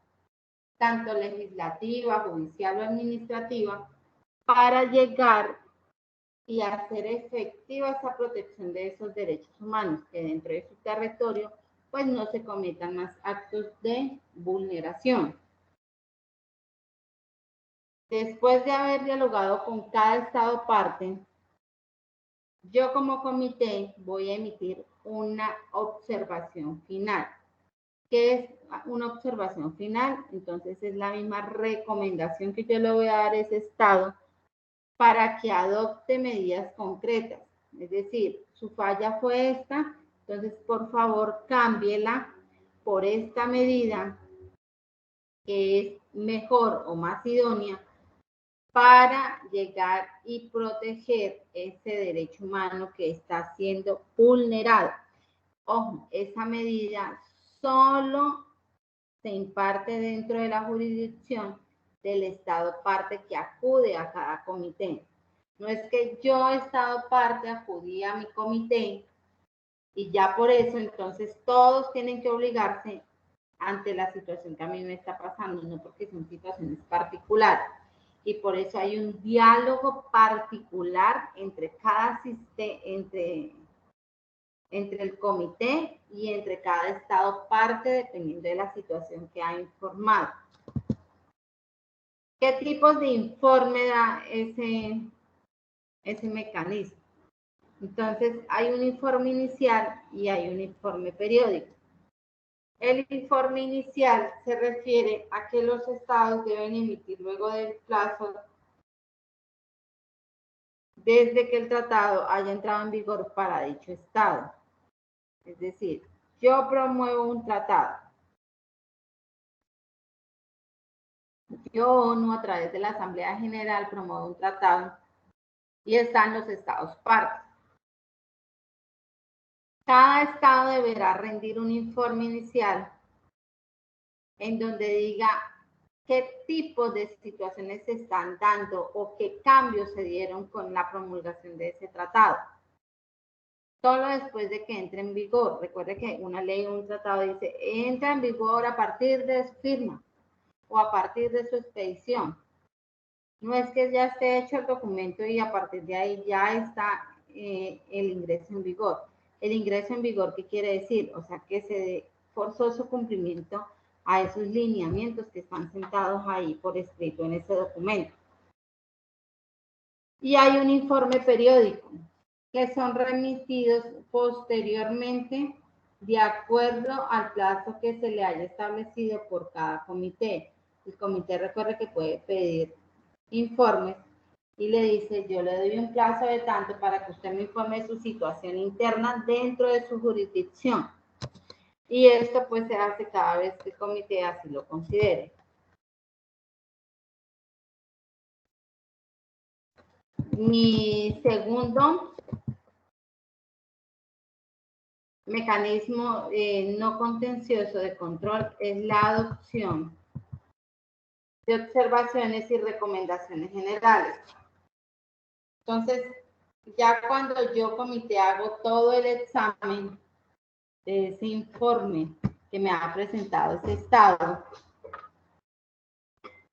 tanto legislativa, judicial o administrativa, para llegar y hacer efectiva esa protección de esos derechos humanos, que dentro de su territorio pues no se cometan más actos de vulneración. Después de haber dialogado con cada Estado parte, yo como comité voy a emitir una observación final. ¿Qué es una observación final? Entonces es la misma recomendación que yo le voy a dar a ese Estado para que adopte medidas concretas. Es decir, su falla fue esta, entonces por favor cámbiela por esta medida que es mejor o más idónea para llegar y proteger ese derecho humano que está siendo vulnerado. Ojo, esa medida solo se imparte dentro de la jurisdicción del Estado parte que acude a cada comité. No es que yo, Estado parte, acudí a mi comité y ya por eso entonces todos tienen que obligarse ante la situación que a mí me está pasando, no porque son situaciones particulares. Y por eso hay un diálogo particular entre cada sistema, entre el comité y entre cada Estado parte, dependiendo de la situación que ha informado. ¿Qué tipos de informe da ese mecanismo? Entonces, hay un informe inicial y hay un informe periódico. El informe inicial se refiere a que los Estados deben emitir luego del plazo desde que el tratado haya entrado en vigor para dicho Estado. Es decir, yo promuevo un tratado. Yo, ONU, a través de la Asamblea General, promuevo un tratado y están los Estados partes. Cada Estado deberá rendir un informe inicial en donde diga qué tipo de situaciones se están dando o qué cambios se dieron con la promulgación de ese tratado. Solo después de que entre en vigor. Recuerde que una ley o un tratado dice, entra en vigor a partir de su firma o a partir de su expedición. No es que ya esté hecho el documento y a partir de ahí ya está el ingreso en vigor. El ingreso en vigor, ¿qué quiere decir? O sea, que se dé forzoso cumplimiento a esos lineamientos que están sentados ahí por escrito en ese documento. Y hay un informe periódico que son remitidos posteriormente de acuerdo al plazo que se le haya establecido por cada comité. El comité recuerde que puede pedir informes y le dice, yo le doy un plazo de tanto para que usted me informe de su situación interna dentro de su jurisdicción. Y esto pues se hace cada vez que el comité así lo considere. Mi segundo mecanismo no contencioso de control es la adopción de observaciones y recomendaciones generales. Entonces, ya cuando yo comité hago todo el examen de ese informe que me ha presentado ese estado,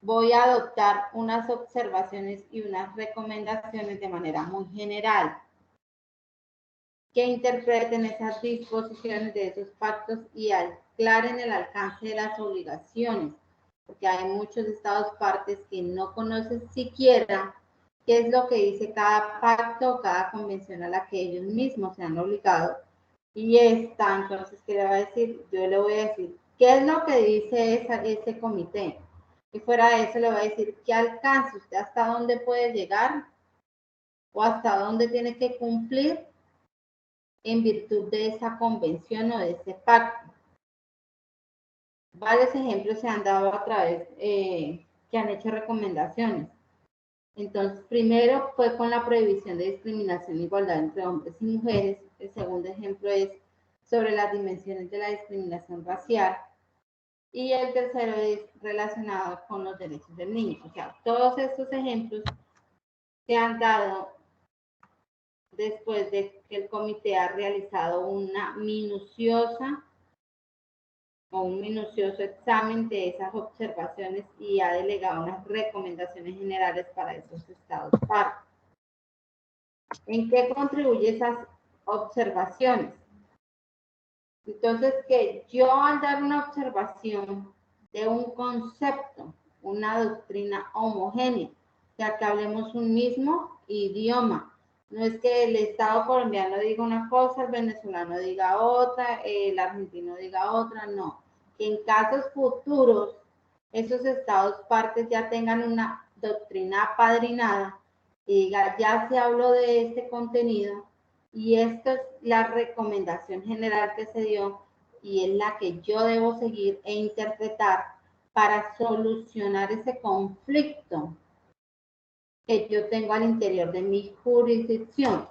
voy a adoptar unas observaciones y unas recomendaciones de manera muy general que interpreten esas disposiciones de esos pactos y aclaren el alcance de las obligaciones, porque hay muchos estados partes que no conocen siquiera qué es lo que dice cada pacto o cada convención a la que ellos mismos se han obligado. Y esta, entonces, ¿qué le va a decir? Yo le voy a decir, ¿qué es lo que dice ese comité? Y fuera de eso le voy a decir, ¿qué alcance usted hasta dónde puede llegar? ¿O hasta dónde tiene que cumplir en virtud de esa convención o de ese pacto? Varios ejemplos se han dado a través que han hecho recomendaciones. Entonces, primero fue con la prohibición de discriminación e igualdad entre hombres y mujeres. El segundo ejemplo es sobre las dimensiones de la discriminación racial. Y el tercero es relacionado con los derechos del niño. O sea, todos estos ejemplos se han dado después de que el comité ha realizado una minuciosa o un minucioso examen de esas observaciones y ha delegado unas recomendaciones generales para esos estados partes. ¿En qué contribuye esas observaciones? Entonces, que yo al dar una observación de un concepto, una doctrina homogénea, ya que hablemos un mismo idioma. No es que el Estado colombiano diga una cosa, el venezolano diga otra, el argentino diga otra, no. Que en casos futuros esos estados partes ya tengan una doctrina apadrinada y diga, ya se habló de este contenido y esta es la recomendación general que se dio y es la que yo debo seguir e interpretar para solucionar ese conflicto que yo tengo al interior de mi jurisdicción.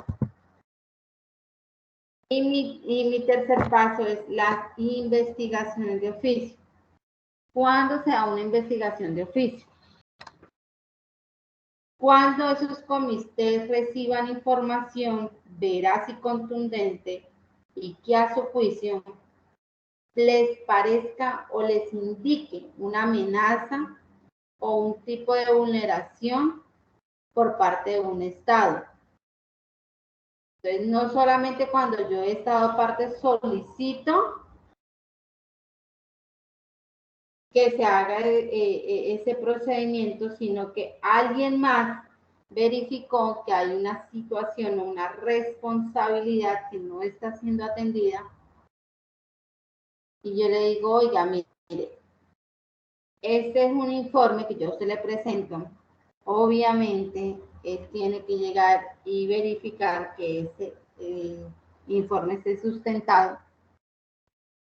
Y mi tercer paso es las investigaciones de oficio. ¿Cuándo se da una investigación de oficio? Cuando esos comités reciban información veraz y contundente y que a su juicio les parezca o les indique una amenaza o un tipo de vulneración por parte de un Estado. Entonces, no solamente cuando yo he estado parte solicito que se haga ese procedimiento, sino que alguien más verificó que hay una situación o una responsabilidad que no está siendo atendida y yo le digo, oiga, mire, este es un informe que yo se le presento. Obviamente, él tiene que llegar y verificar que ese informe esté sustentado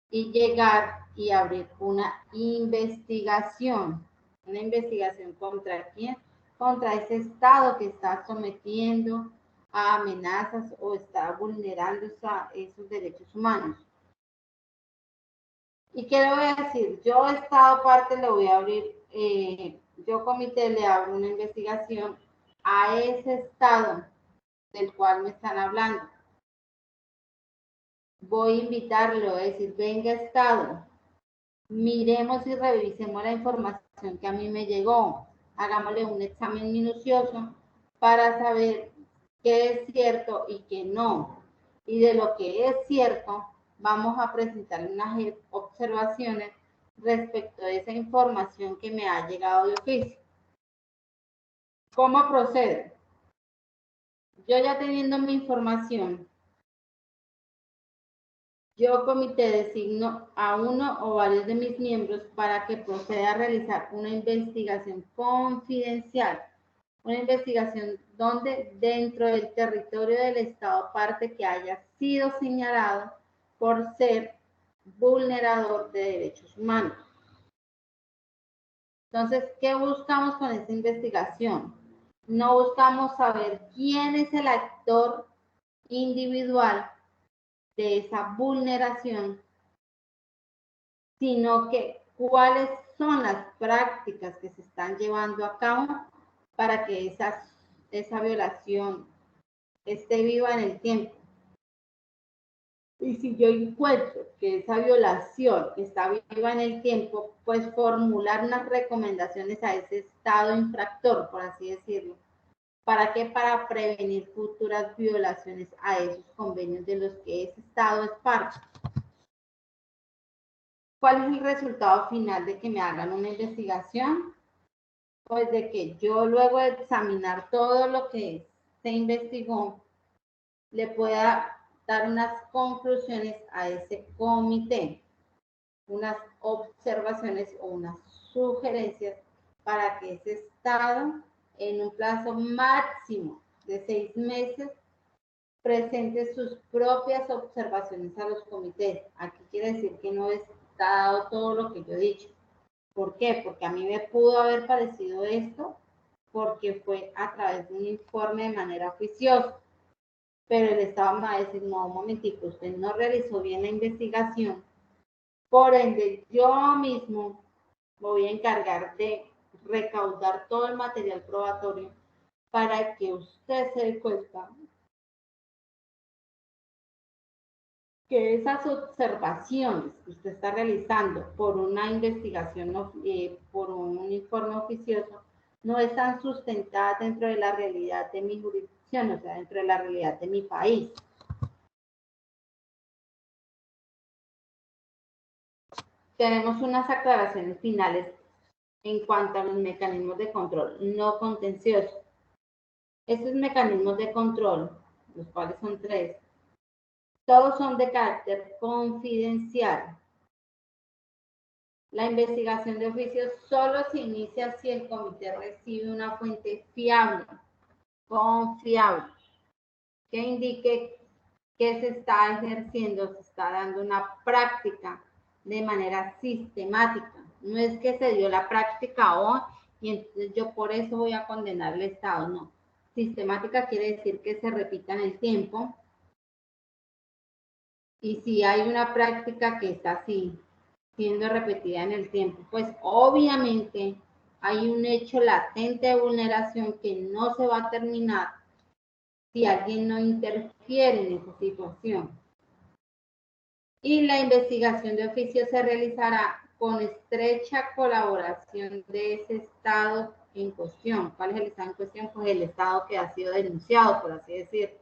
y llegar y abrir una investigación. ¿Una investigación contra quién? Contra ese Estado que está sometiendo a amenazas o está vulnerando esos derechos humanos. ¿Y qué le voy a decir? Yo, Estado parte, le voy a abrir, yo comité le abro una investigación a ese Estado del cual me están hablando. Voy a invitarlo a decir, venga Estado, miremos y revisemos la información que a mí me llegó. Hagámosle un examen minucioso para saber qué es cierto y qué no. Y de lo que es cierto, vamos a presentar unas observaciones respecto de esa información que me ha llegado de oficio. ¿Cómo procedo? Yo ya teniendo mi información, yo comité designo a uno o varios de mis miembros para que proceda a realizar una investigación confidencial, una investigación donde dentro del territorio del Estado parte que haya sido señalado por ser vulnerador de derechos humanos. Entonces, ¿qué buscamos con esta investigación? No buscamos saber quién es el actor individual de esa vulneración, sino que cuáles son las prácticas que se están llevando a cabo para que esa violación esté viva en el tiempo. Y si yo encuentro que esa violación está viva en el tiempo, pues formular unas recomendaciones a ese Estado infractor, por así decirlo. ¿Para qué? Para prevenir futuras violaciones a esos convenios de los que ese Estado es parte. ¿Cuál es el resultado final de que me hagan una investigación? Pues de que yo luego de examinar todo lo que se investigó, le pueda dar unas conclusiones a ese comité, unas observaciones o unas sugerencias para que ese Estado, en un plazo máximo de 6 meses, presente sus propias observaciones a los comités. Aquí quiere decir que no está dado todo lo que yo he dicho. ¿Por qué? Porque a mí me pudo haber parecido esto porque fue a través de un informe de manera oficiosa. Pero el Estado me va a decir, no, un momentico, usted no realizó bien la investigación. Por ende, yo mismo me voy a encargar de recaudar todo el material probatorio para que usted se dé cuenta que esas observaciones que usted está realizando por una investigación, por un informe oficioso, no están sustentadas dentro de la realidad de mi jurisdicción, o sea, dentro de la realidad de mi país. Tenemos unas aclaraciones finales en cuanto a los mecanismos de control no contencioso. Estos mecanismos de control, los cuales son 3, todos son de carácter confidencial. La investigación de oficio solo se inicia si el comité recibe una fuente fiable, confiable, que indique que se está ejerciendo, se está dando una práctica de manera sistemática. No es que se dio la práctica hoy y entonces yo por eso voy a condenar al Estado, no. Sistemática quiere decir que se repita en el tiempo y si hay una práctica que está así, siendo repetida en el tiempo, pues obviamente hay un hecho latente de vulneración que no se va a terminar si alguien no interfiere en esa situación. Y la investigación de oficio se realizará con estrecha colaboración de ese Estado en cuestión. ¿Cuál es el Estado en cuestión? Pues el Estado que ha sido denunciado, por así decirlo.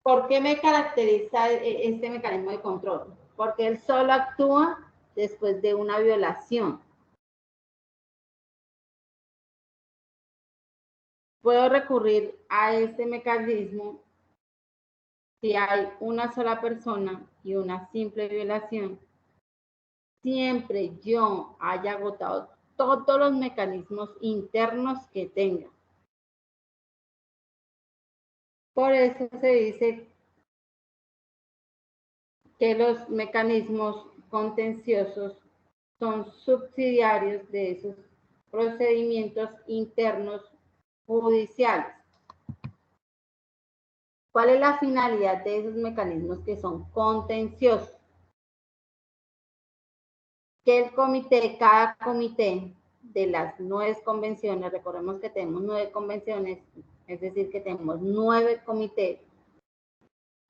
¿Por qué me caracteriza este mecanismo de control? Porque él solo actúa después de una violación. Puedo recurrir a este mecanismo si hay una sola persona y una simple violación, siempre yo haya agotado todos los mecanismos internos que tenga. Por eso se dice que los mecanismos contenciosos son subsidiarios de esos procedimientos internos judiciales. ¿Cuál es la finalidad de esos mecanismos que son contenciosos? Que el comité, cada comité de las 9 convenciones, recordemos que tenemos 9 convenciones, es decir, que tenemos 9 comités,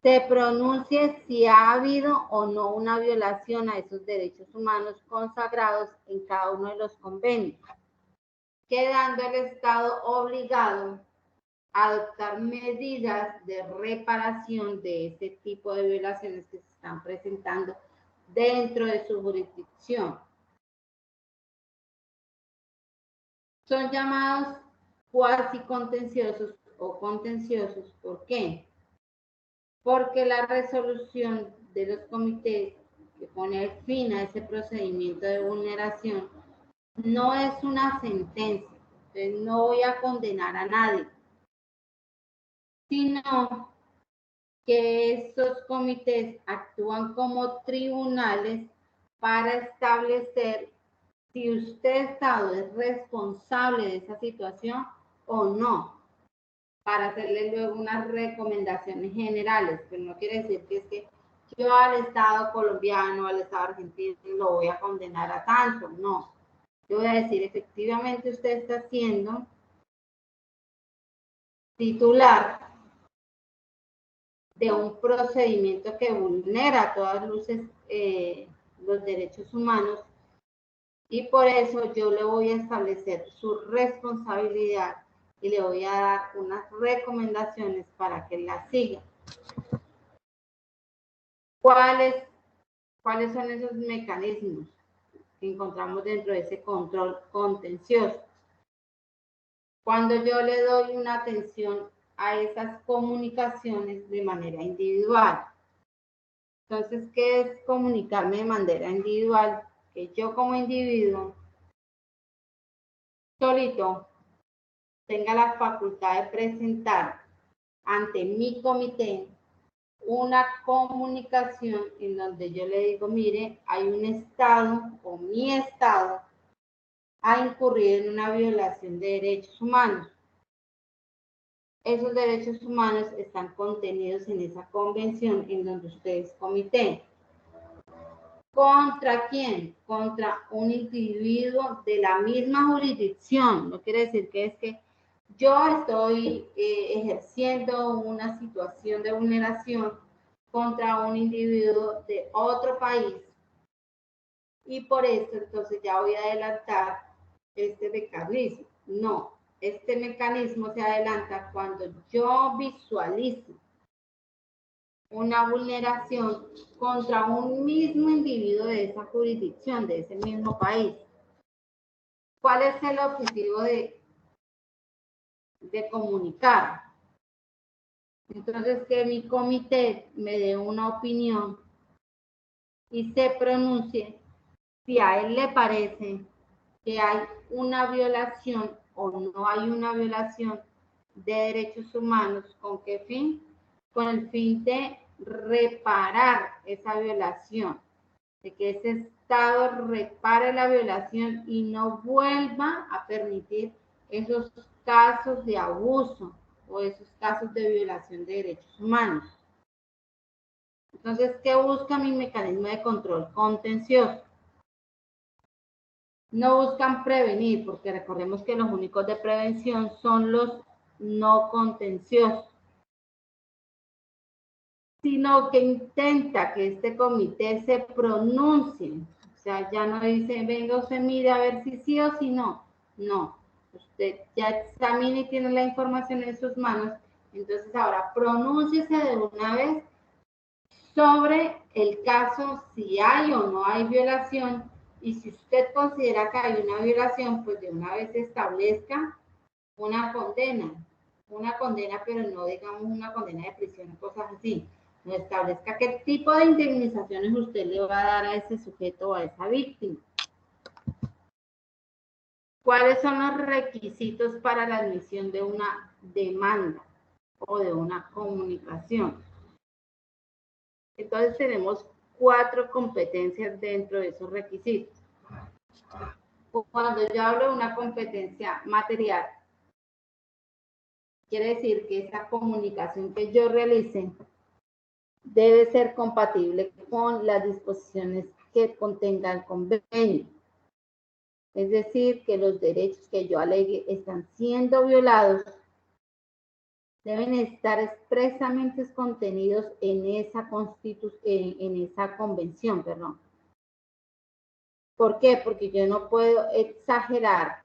se pronuncie si ha habido o no una violación a esos derechos humanos consagrados en cada uno de los convenios, quedando el Estado obligado adoptar medidas de reparación de este tipo de violaciones que se están presentando dentro de su jurisdicción. Son llamados cuasi contenciosos o contenciosos. ¿Por qué? Porque la resolución de los comités que pone fin a ese procedimiento de vulneración no es una sentencia. Entonces no voy a condenar a nadie, sino que estos comités actúan como tribunales para establecer si usted, Estado, es responsable de esa situación o no, para hacerle luego unas recomendaciones generales, pero no quiere decir que es que yo al Estado colombiano, al Estado argentino, lo voy a condenar a tanto, no. Yo voy a decir, efectivamente usted está siendo titular de un procedimiento que vulnera a todas luces los derechos humanos y por eso yo le voy a establecer su responsabilidad y le voy a dar unas recomendaciones para que la siga. ¿Cuáles son esos mecanismos que encontramos dentro de ese control contencioso? Cuando yo le doy una atención a esas comunicaciones de manera individual. Entonces, ¿qué es comunicarme de manera individual? Que yo como individuo solito tenga la facultad de presentar ante mi comité una comunicación en donde yo le digo, mire, hay un Estado o mi Estado ha incurrido en una violación de derechos humanos. Esos derechos humanos están contenidos en esa convención en donde ustedes comité. ¿Contra quién? Contra un individuo de la misma jurisdicción. No quiere decir que es que yo estoy ejerciendo una situación de vulneración contra un individuo de otro país. Y por eso entonces ya voy a adelantar este mecanismo. No, este mecanismo se adelanta cuando yo visualizo una vulneración contra un mismo individuo de esa jurisdicción, de ese mismo país. ¿Cuál es el objetivo de comunicar? Entonces, que mi comité me dé una opinión y se pronuncie si a él le parece que hay una violación o no hay una violación de derechos humanos. ¿Con qué fin? Con el fin de reparar esa violación, de que ese Estado repare la violación y no vuelva a permitir esos casos de abuso o esos casos de violación de derechos humanos. Entonces, ¿qué busca mi mecanismo de control contencioso? No buscan prevenir, porque recordemos que los únicos de prevención son los no contenciosos, sino que intenta que este comité se pronuncie. O sea, ya no dice, venga usted mire a ver si sí o si no. No, usted ya examina y tiene la información en sus manos, entonces ahora pronúnciese de una vez sobre el caso, si hay o no hay violación, y si usted considera que hay una violación, pues de una vez establezca una condena, pero no digamos una condena de prisión, cosas así. No establezca qué tipo de indemnizaciones usted le va a dar a ese sujeto o a esa víctima. ¿Cuáles son los requisitos para la admisión de una demanda o de una comunicación? Entonces tenemos 4 competencias dentro de esos requisitos. Cuando yo hablo de una competencia material, quiere decir que esa comunicación que yo realice debe ser compatible con las disposiciones que contenga el convenio. Es decir, que los derechos que yo alegue están siendo violados deben estar expresamente contenidos en esa convención, perdón. ¿Por qué? Porque yo no puedo exagerar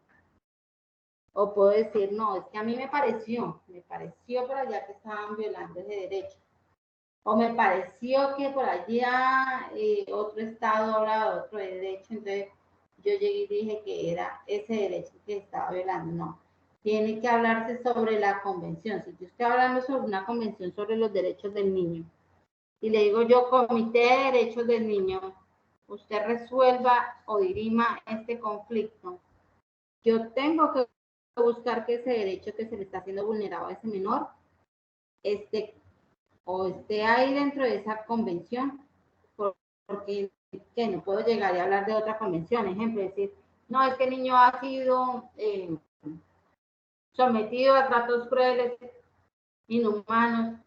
O puedo decir, no, es que a mí me pareció por allá que estaban violando ese derecho. O me pareció que por allá otro estado hablaba de otro derecho, entonces yo llegué y dije que era ese derecho que estaba violando. No, tiene que hablarse sobre la convención. Si yo estoy hablando sobre una convención sobre los derechos del niño y le digo yo, Comité de Derechos del Niño, usted resuelva o dirima este conflicto, yo tengo que buscar que ese derecho que se le está haciendo vulnerado a ese menor esté ahí dentro de esa convención, porque que no puedo llegar y hablar de otra convención. Ejemplo, decir, no, es que el niño ha sido sometido a tratos crueles, inhumanos,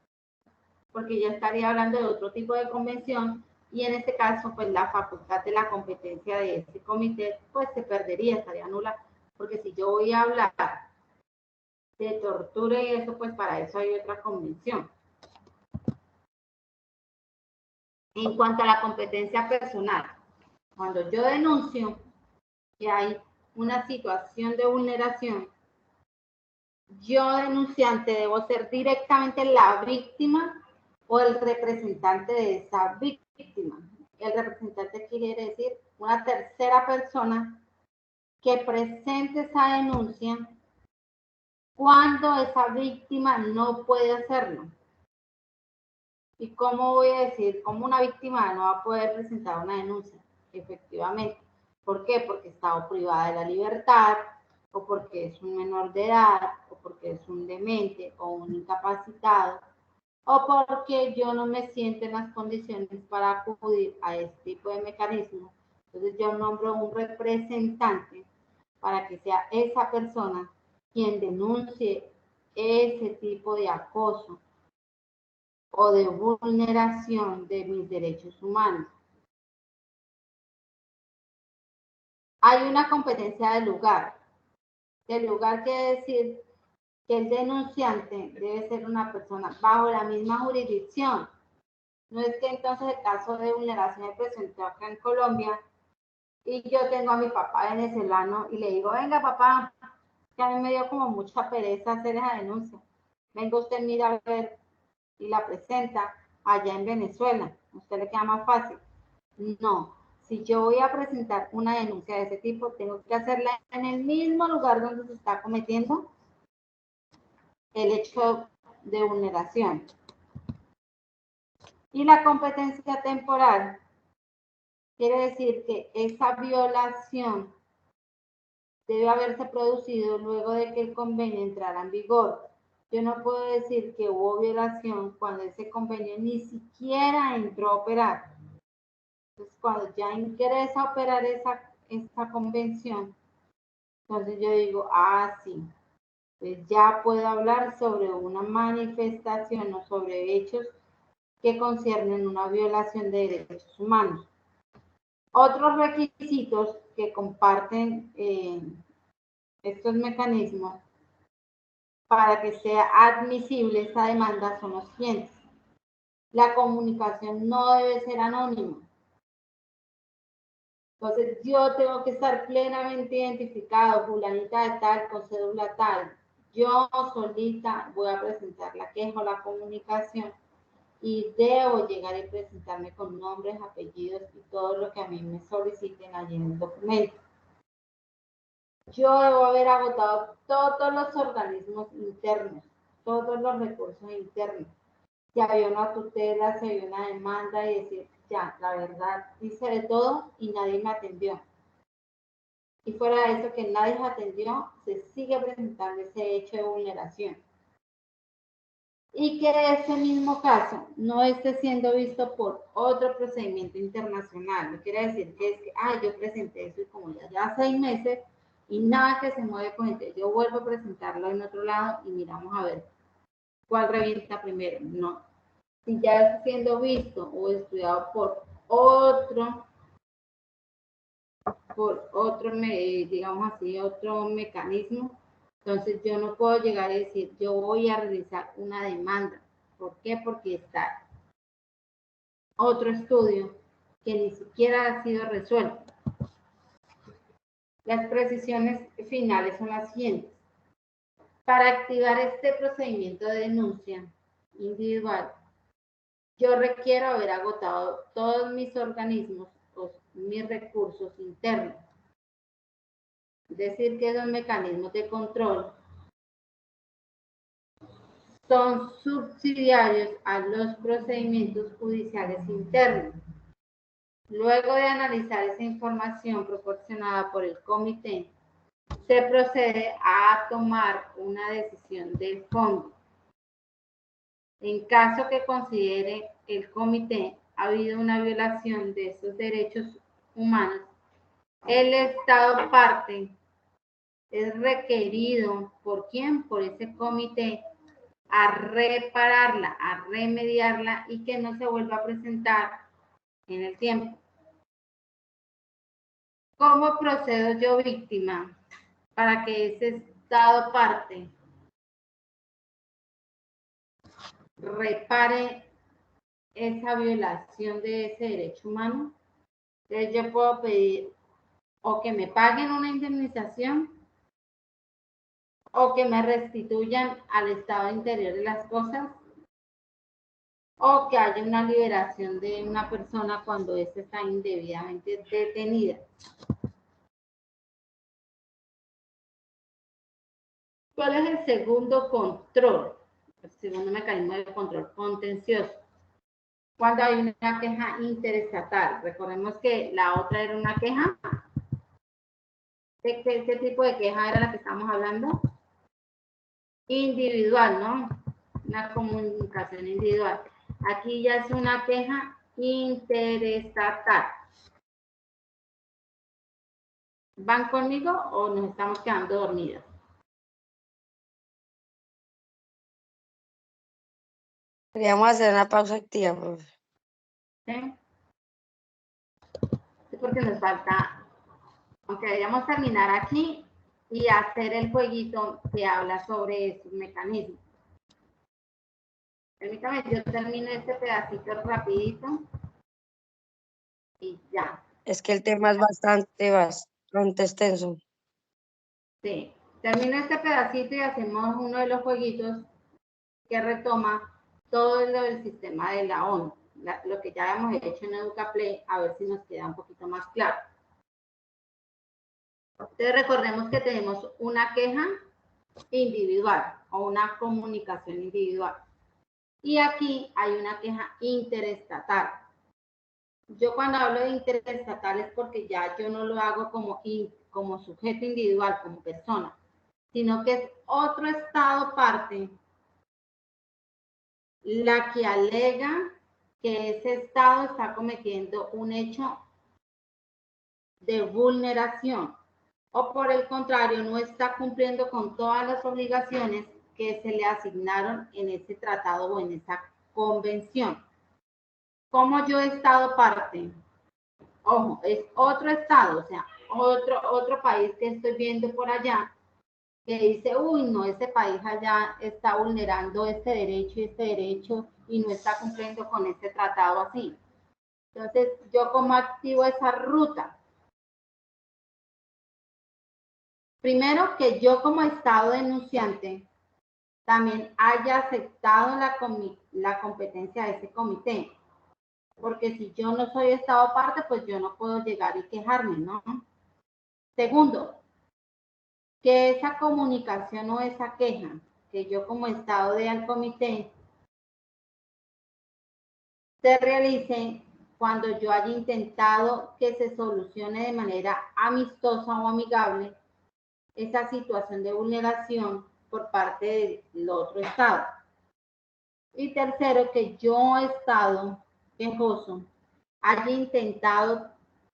porque ya estaría hablando de otro tipo de convención y en este caso, pues la facultad de la competencia de este comité, pues se perdería, estaría nula, porque si yo voy a hablar de tortura y eso, pues para eso hay otra convención. En cuanto a la competencia personal, cuando yo denuncio que hay una situación de vulneración, yo denunciante debo ser directamente la víctima o el representante de esa víctima. El representante quiere decir una tercera persona que presente esa denuncia cuando esa víctima no puede hacerlo. ¿Y cómo voy a decir cómo una víctima no va a poder presentar una denuncia? Efectivamente. ¿Por qué? Porque está privada de la libertad, o porque es un menor de edad, o porque es un demente o un incapacitado, o porque yo no me siento en las condiciones para acudir a este tipo de mecanismos. Entonces yo nombro un representante para que sea esa persona quien denuncie ese tipo de acoso o de vulneración de mis derechos humanos. Hay una competencia de lugar. El lugar quiere decir que el denunciante debe ser una persona bajo la misma jurisdicción. No es que entonces el caso de vulneración se presentó acá en Colombia y yo tengo a mi papá venezolano y le digo, venga papá, que a mí me dio como mucha pereza hacer esa denuncia. Venga usted, mira a ver, y la presenta allá en Venezuela. A usted le queda más fácil. No, si yo voy a presentar una denuncia de ese tipo, tengo que hacerla en el mismo lugar donde se está cometiendo el hecho de vulneración. Y la competencia temporal quiere decir que esa violación debe haberse producido luego de que el convenio entrara en vigor. Yo no puedo decir que hubo violación cuando ese convenio ni siquiera entró a operar. Entonces, cuando ya ingresa a operar esta convención, entonces yo digo, sí, pues ya puedo hablar sobre una manifestación o sobre hechos que conciernen una violación de derechos humanos. Otros requisitos que comparten estos mecanismos para que sea admisible esta demanda son los siguientes. La comunicación no debe ser anónima. Entonces yo tengo que estar plenamente identificado, fulanita de tal, con cédula tal. Yo solita voy a presentar la queja o la comunicación y debo llegar y presentarme con nombres, apellidos y todo lo que a mí me soliciten allí en el documento. Yo debo haber agotado todos los organismos internos, todos los recursos internos. Si había una tutela, si había una demanda y decir, ya, la verdad, hice de todo y nadie me atendió. Y fuera de eso que nadie me atendió, se sigue presentando ese hecho de vulneración. Y que ese mismo caso no esté siendo visto por otro procedimiento internacional. No quiere decir que es que, yo presenté eso y como ya 6 meses y nada que se mueve con gente, yo vuelvo a presentarlo en otro lado y miramos a ver cuál revienta primero. No. Si ya está siendo visto o estudiado por otro, digamos así, otro mecanismo, entonces yo no puedo llegar a decir, yo voy a realizar una demanda. ¿Por qué? Porque está otro estudio que ni siquiera ha sido resuelto. Las precisiones finales son las siguientes. Para activar este procedimiento de denuncia individual, yo requiero haber agotado todos mis organismos o mis recursos internos. Es decir, que los mecanismos de control son subsidiarios a los procedimientos judiciales internos. Luego de analizar esa información proporcionada por el comité, se procede a tomar una decisión del fondo. En caso que considere el comité ha habido una violación de esos derechos humanos, el Estado parte es requerido, ¿por quién? Por ese comité, a repararla, a remediarla y que no se vuelva a presentar en el tiempo. ¿Cómo procedo yo, víctima, para que ese Estado parte repare esa violación de ese derecho humano? Entonces yo puedo pedir o que me paguen una indemnización o que me restituyan al estado interior de las cosas o que haya una liberación de una persona cuando ésta está indebidamente detenida. ¿Cuál es el segundo control? El segundo mecanismo de control contencioso. Cuando hay una queja interestatal. Recordemos que la otra era una queja. ¿De qué tipo de queja era la que estamos hablando? Individual, ¿no? Una comunicación individual. Aquí ya es una queja interestatal. ¿Van conmigo o nos estamos quedando dormidos? Queríamos hacer una pausa activa, profe. ¿Sí? Sí, porque nos falta, aunque deberíamos terminar aquí y hacer el jueguito que habla sobre esos mecanismos. Permítame, yo termino este pedacito rapidito y ya. Es que el tema es bastante extenso. Sí, termino este pedacito y hacemos uno de los jueguitos que retoma todo lo del sistema de la ONU, lo que ya hemos hecho en EducaPlay, a ver si nos queda un poquito más claro. Entonces recordemos que tenemos una queja individual o una comunicación individual. Y aquí hay una queja interestatal. Yo cuando hablo de interestatal es porque ya yo no lo hago como sujeto individual, como persona, sino que es otro estado parte la que alega que ese estado está cometiendo un hecho de vulneración o por el contrario no está cumpliendo con todas las obligaciones que se le asignaron en ese tratado o en esa convención. ¿Cómo yo he estado parte? Ojo, es otro estado, o sea, otro país que estoy viendo por allá que dice, uy, no, ese país allá está vulnerando este derecho y no está cumpliendo con este tratado así. Entonces, ¿yo cómo activo esa ruta? Primero, que yo como Estado denunciante también haya aceptado la competencia de ese comité. Porque si yo no soy Estado parte, pues yo no puedo llegar y quejarme, ¿no? Segundo, que esa comunicación o esa queja que yo como Estado dé al comité se realice cuando yo haya intentado que se solucione de manera amistosa o amigable esa situación de vulneración por parte del otro Estado. Y tercero, que yo, Estado quejoso, haya intentado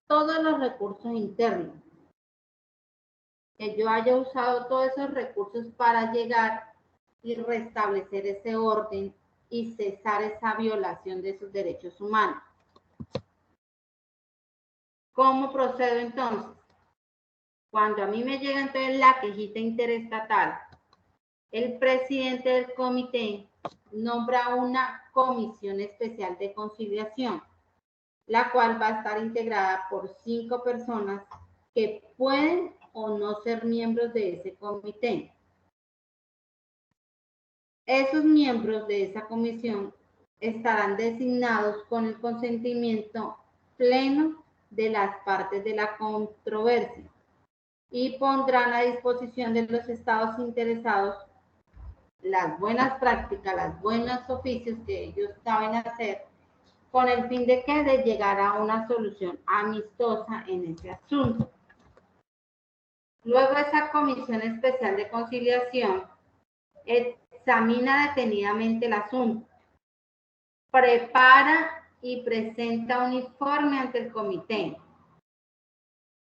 todos los recursos internos, que yo haya usado todos esos recursos para llegar y restablecer ese orden y cesar esa violación de sus derechos humanos. ¿Cómo procedo entonces? Cuando a mí me llega entonces la quejita interestatal, el presidente del comité nombra una comisión especial de conciliación, la cual va a estar integrada por 5 personas que pueden o no ser miembros de ese comité. Esos miembros de esa comisión estarán designados con el consentimiento pleno de las partes de la controversia y pondrán a disposición de los estados interesados las buenas prácticas, los buenos oficios que ellos saben hacer, con el fin de que de llegar a una solución amistosa en ese asunto. Luego esa comisión especial de conciliación examina detenidamente el asunto, prepara y presenta un informe ante el comité,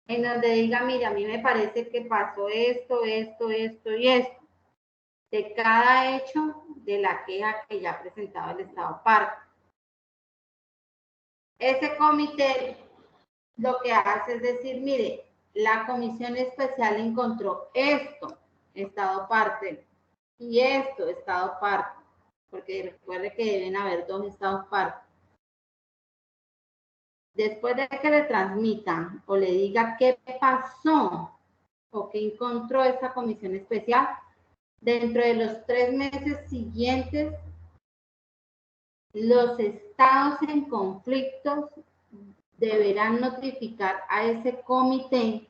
en donde diga, mira, a mí me parece que pasó esto, esto, esto y esto, de cada hecho de la queja que ya ha presentado el Estado parte. Ese comité lo que hace es decir, mire, la comisión especial encontró esto, Estado parte, y esto, Estado parte, porque recuerde que deben haber dos Estados parte. Después de que le transmitan o le diga qué pasó o qué encontró esa comisión especial, dentro de los 3 meses siguientes, los estados en conflictos deberán notificar a ese comité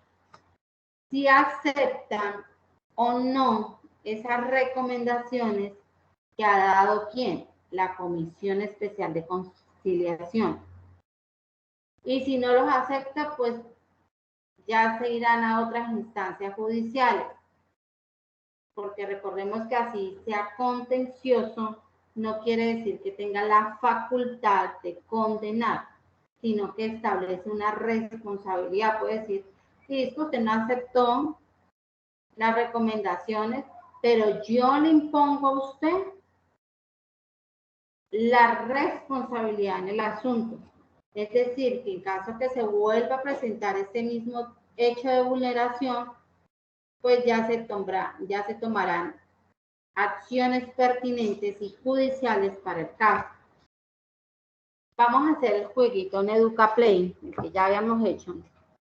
si aceptan o no esas recomendaciones que ha dado ¿quién? La Comisión Especial de Conciliación. Y si no los acepta, pues ya se irán a otras instancias judiciales. Porque recordemos que así sea contencioso, no quiere decir que tenga la facultad de condenar, sino que establece una responsabilidad. Puede decir, sí, usted no aceptó las recomendaciones, pero yo le impongo a usted la responsabilidad en el asunto. Es decir, que en caso que se vuelva a presentar este mismo hecho de vulneración, pues ya se tomarán acciones pertinentes y judiciales para el caso. Vamos a hacer el jueguito en EducaPlay, el que ya habíamos hecho.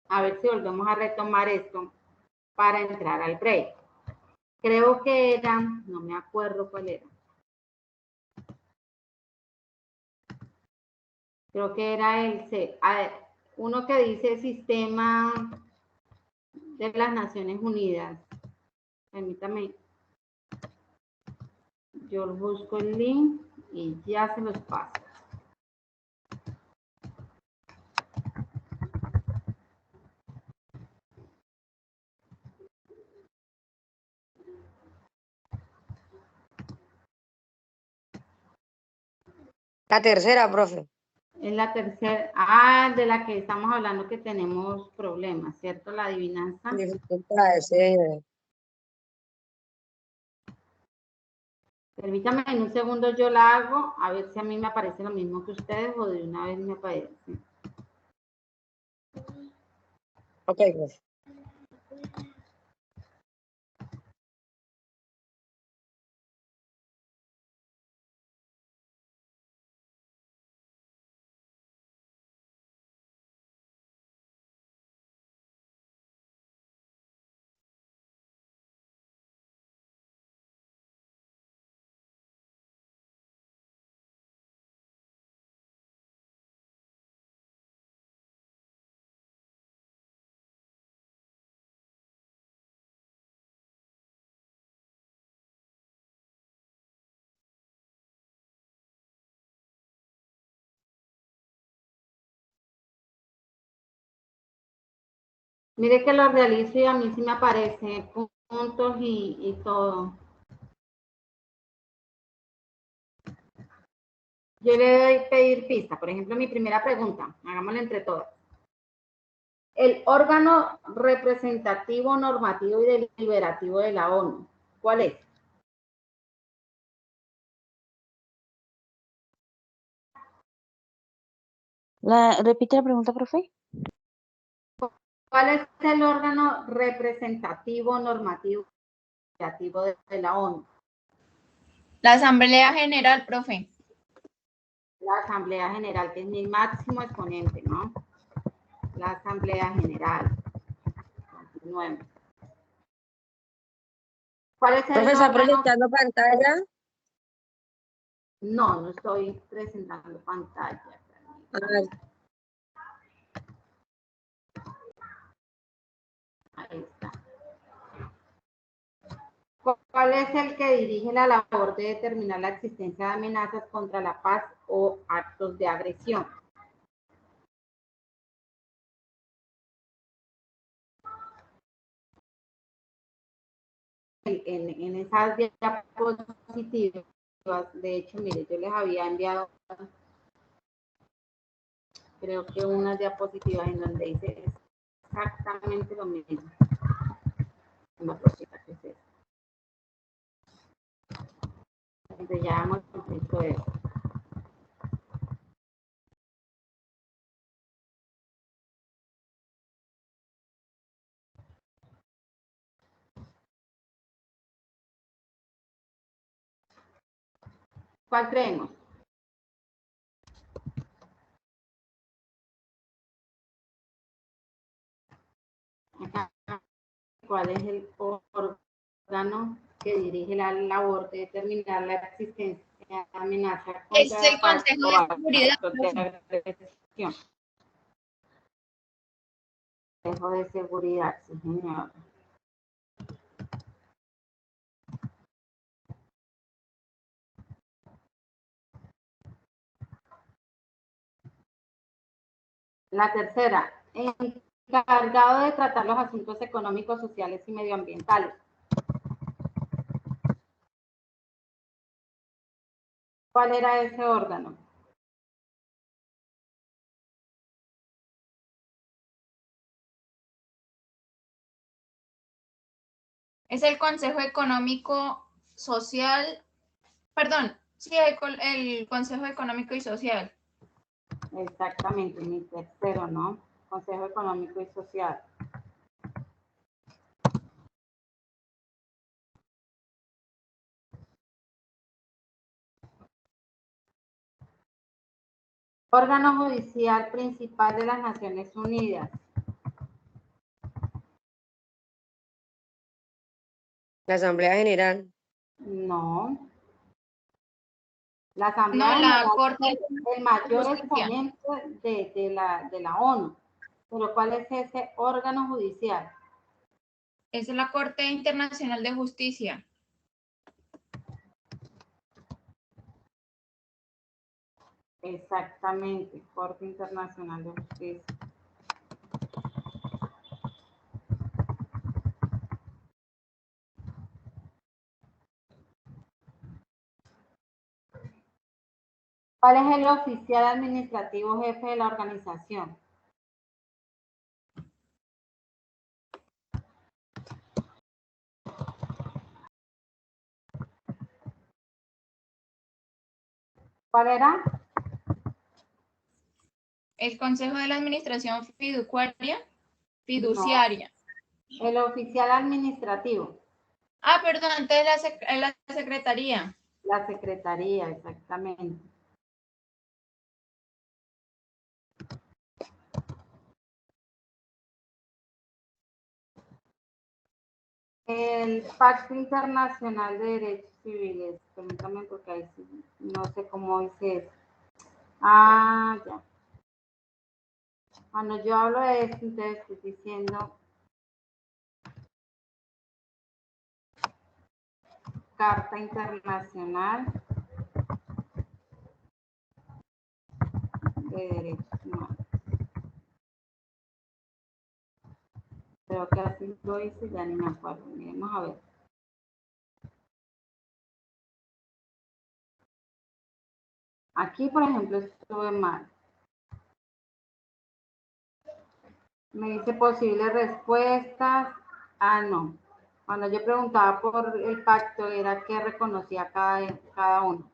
A ver si volvemos a retomar esto para entrar al break. Creo que era, no me acuerdo cuál era. Creo que era uno que dice Sistema de las Naciones Unidas. Permítame. Yo busco el link y ya se los paso. La tercera, profe. Es la tercera, de la que estamos hablando que tenemos problemas, ¿cierto? La adivinanza. Permítame en un segundo, yo la hago, a ver si a mí me aparece lo mismo que ustedes o de una vez me aparece. Ok, profe. Mire que lo realizo y a mí sí me aparece puntos y todo. Yo le doy pedir pista. Por ejemplo, mi primera pregunta, hagámosla entre todos. El órgano representativo, normativo y deliberativo de la ONU, ¿cuál es? Repite la pregunta, profe. ¿Cuál es el órgano representativo, normativo y deliberativo de la ONU? La Asamblea General, profe. La Asamblea General, que es mi máximo exponente, ¿no? La Asamblea General. Continuemos. ¿Cuál es el Profe, ¿está órgano? proyectando pantalla? No, no estoy presentando pantalla. Ahí está. ¿Cuál es el que dirige la labor de determinar la existencia de amenazas contra la paz o actos de agresión? En esas diapositivas, de hecho, mire, yo les había enviado, creo que unas diapositivas en donde dice exactamente lo mismo. Una cosita que es esta. Entonces ya hemos visto eso. ¿Cuál creemos? Acá, ¿cuál es el órgano que dirige la labor de determinar la existencia de amenaza contra Es el Consejo de Seguridad. Consejo de Seguridad, sí, señor. La tercera, encargado de tratar los asuntos económicos, sociales y medioambientales. ¿Cuál era ese órgano? Es el Consejo Económico Social, perdón, sí, el Consejo Económico y Social. Exactamente, mi tercero, ¿no? Consejo Económico y Social. Órgano judicial principal de las Naciones Unidas. La Asamblea General. No. La Asamblea No, la General Corte es el mayor Justicia. exponente de la ONU. Pero ¿cuál es ese órgano judicial? Es la Corte Internacional de Justicia. Exactamente, Corte Internacional de Justicia. ¿Cuál es el oficial administrativo jefe de la organización? ¿Cuál era? El Consejo de la Administración Fiduciaria. No, el oficial administrativo. Ah, perdón, entonces la Secretaría. La Secretaría, exactamente. El Pacto Internacional de Derechos Civiles. Permítame porque ahí sí, no sé cómo dice eso. Ah, ya. Cuando yo hablo de esto, entonces estoy diciendo Carta Internacional de Derechos Humanos. Creo que así lo hice, ya ni me acuerdo. Miremos a ver. Aquí, por ejemplo, estuve mal. Me dice posibles respuestas. Ah, no. Cuando yo preguntaba por el pacto, era que reconocía cada uno.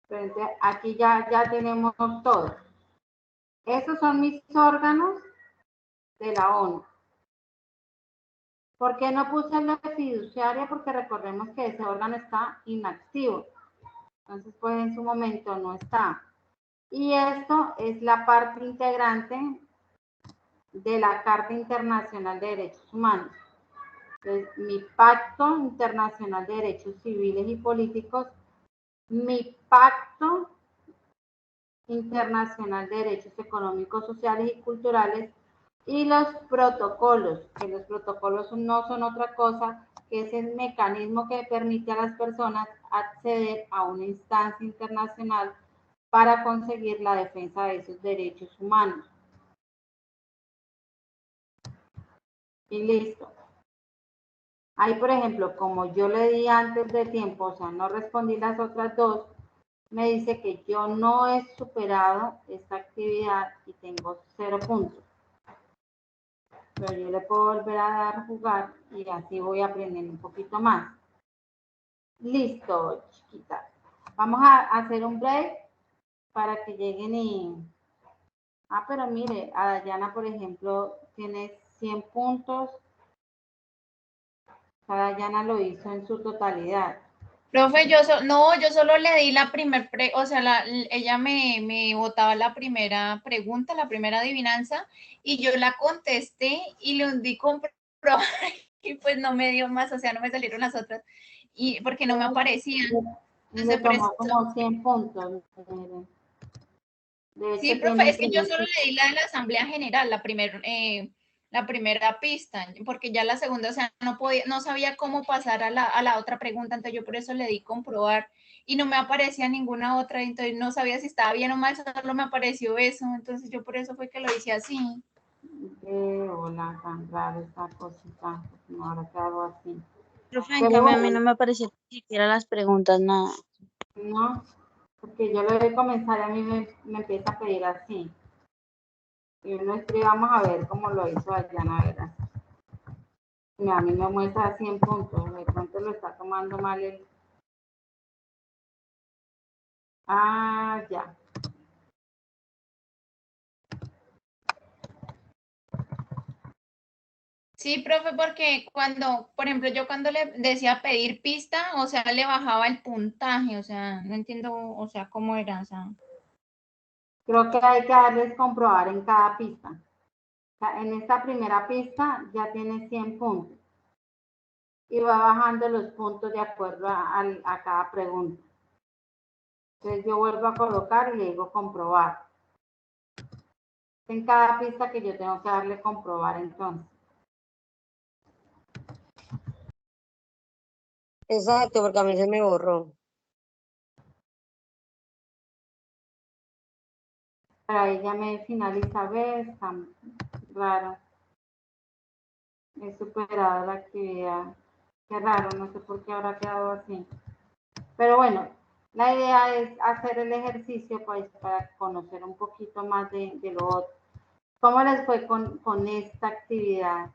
Entonces, aquí ya tenemos todo. Esos son mis órganos de la ONU. ¿Por qué no puse el de fiduciaria? Porque recordemos que ese órgano está inactivo. Entonces, pues en su momento no está. Y esto es la parte integrante de la Carta Internacional de Derechos Humanos. Entonces, mi pacto internacional de derechos civiles y políticos, mi pacto internacional de derechos económicos, sociales y culturales, y los protocolos, que los protocolos no son otra cosa que es el mecanismo que permite a las personas acceder a una instancia internacional para conseguir la defensa de esos derechos humanos. Y listo. Ahí, por ejemplo, como yo le di antes de tiempo, o sea, no respondí las otras dos, me dice que yo no he superado esta actividad y tengo 0 puntos. Pero yo le puedo volver a dar a jugar y así voy aprendiendo un poquito más. Listo, chiquitas. Vamos a hacer un break para que lleguen y... Ah, pero mire, a Dayana, por ejemplo, tiene 100 puntos. Dayana lo hizo en su totalidad. Profe, yo solo le di la primera, o sea, ella me botaba la primera pregunta, la primera adivinanza, y yo la contesté y le di comprobar y pues no me dio más, o sea, no me salieron las otras, y porque no me aparecían. Le tomó como 100 puntos. Sí, profe, es que yo solo le di la de la Asamblea General, la primera pista, porque ya la segunda, o sea, no sabía cómo pasar a la otra pregunta, entonces yo por eso le di comprobar y no me aparecía ninguna otra, entonces no sabía si estaba bien o mal, solo me apareció eso, entonces yo por eso fue que lo hice así. Hola, tan raro esta cosita, no, ahora que hago así. Profe, en cambio a mí no me aparecieron ni siquiera las preguntas, nada. No, porque yo le doy comenzar y a mí me empieza a pedir así. Y uno escribe, vamos a ver cómo lo hizo Dayana, ¿verdad? A mí me muestra 100 puntos, de pronto lo está tomando mal el... Ah, ya. Sí, profe, porque cuando, por ejemplo, yo cuando le decía pedir pista, o sea, le bajaba el puntaje, o sea, no entiendo, o sea, cómo era, o sea. Creo que hay que darles comprobar en cada pista. O sea, en esta primera pista ya tiene 100 puntos. Y va bajando los puntos de acuerdo a cada pregunta. Entonces yo vuelvo a colocar y le digo comprobar. En cada pista que yo tengo que darle comprobar entonces. Exacto, porque a mí se me borró. Pero ahí ya me finaliza, ¿ves? Tan raro. He superado la actividad. Qué raro, no sé por qué habrá quedado así. Pero bueno, la idea es hacer el ejercicio pues, para conocer un poquito más de lo otro. ¿Cómo les fue con esta actividad?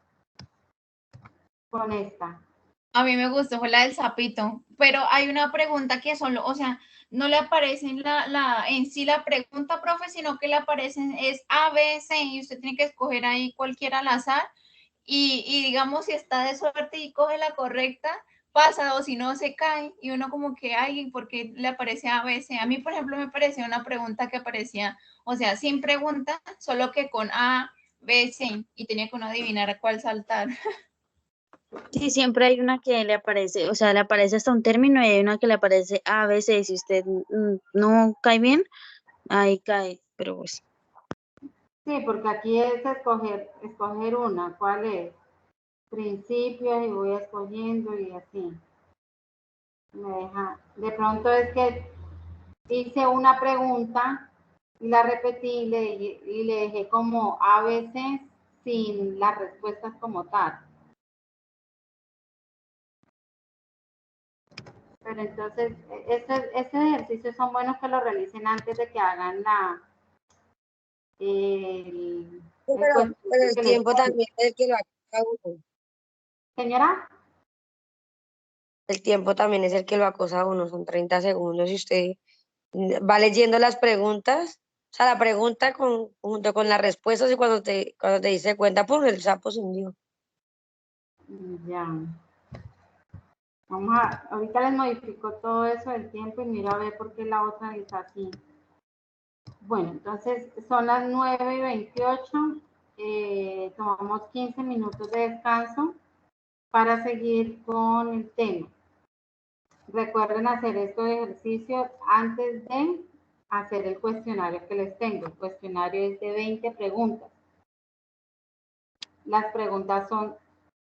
Con esta. A mí me gustó, fue la del sapito, pero hay una pregunta que solo, o sea, no le aparece en sí la pregunta, profe, sino que le aparecen es A, B, C, y usted tiene que escoger ahí cualquiera al azar, y digamos, si está de suerte y coge la correcta, pasa, o si no, se cae, y uno como que, ay, ¿por qué le aparece A, B, C? A mí, por ejemplo, me parecía una pregunta que aparecía, o sea, sin pregunta, solo que con A, B, C, y tenía que uno adivinar a cuál saltar. Sí, siempre hay una que le aparece, o sea, le aparece hasta un término y hay una que le aparece a veces, si usted no cae bien, ahí cae, pero pues. Sí, porque aquí es escoger una. ¿Cuál es? Principios y voy escogiendo y así. Me deja. De pronto es que hice una pregunta y la repetí y le dejé como a veces sin las respuestas como tal. Pero entonces, este ejercicio son buenos que lo realicen antes de que hagan el Pero el que les tiempo pongo. también es el que lo acosa a uno. Señora, El tiempo también es el que lo acosa a uno, son 30 segundos y usted va leyendo las preguntas, o sea, la pregunta junto con las respuestas y cuando te dice cuenta, pues el sapo se hundió. ya. Ahorita les modifico todo eso del tiempo y miro a ver por qué la otra es así. Bueno, entonces son las 9:28. Tomamos 15 minutos de descanso para seguir con el tema. Recuerden hacer estos ejercicios antes de hacer el cuestionario que les tengo. El cuestionario es de 20 preguntas. Las preguntas son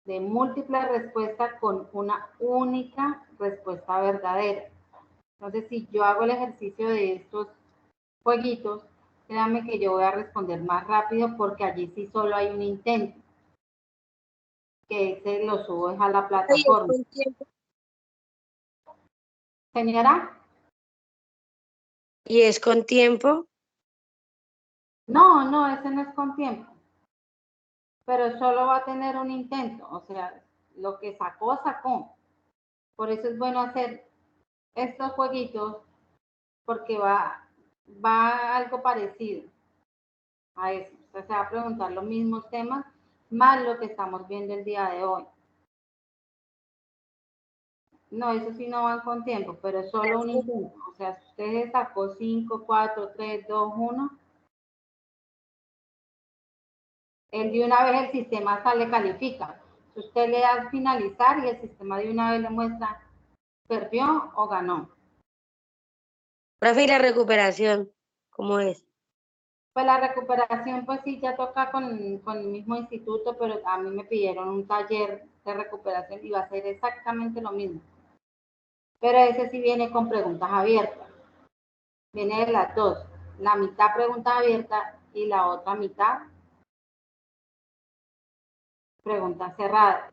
de múltiple respuesta con una única respuesta verdadera. Entonces, si yo hago el ejercicio de estos jueguitos, créanme que yo voy a responder más rápido porque allí sí solo hay un intento. Que ese lo subo a la plataforma. Señora. ¿Y es con tiempo? No, ese no es con tiempo. Pero solo va a tener un intento. O sea, lo que sacó, sacó. Por eso es bueno hacer estos jueguitos porque va algo parecido a eso. O sea, se va a preguntar los mismos temas más lo que estamos viendo el día de hoy. No, eso sí no van con tiempo, pero solo un intento. O sea, si usted sacó 5, 4, 3, 2, 1, él de una vez el sistema hasta le califica. Si usted le da finalizar y el sistema de una vez le muestra perdió o ganó. Profe, ¿y la recuperación cómo es? Pues la recuperación, pues sí, ya toca con el mismo instituto, pero a mí me pidieron un taller de recuperación y va a ser exactamente lo mismo. Pero ese sí viene con preguntas abiertas. Viene de las dos. La mitad preguntas abiertas y la otra mitad preguntas cerradas.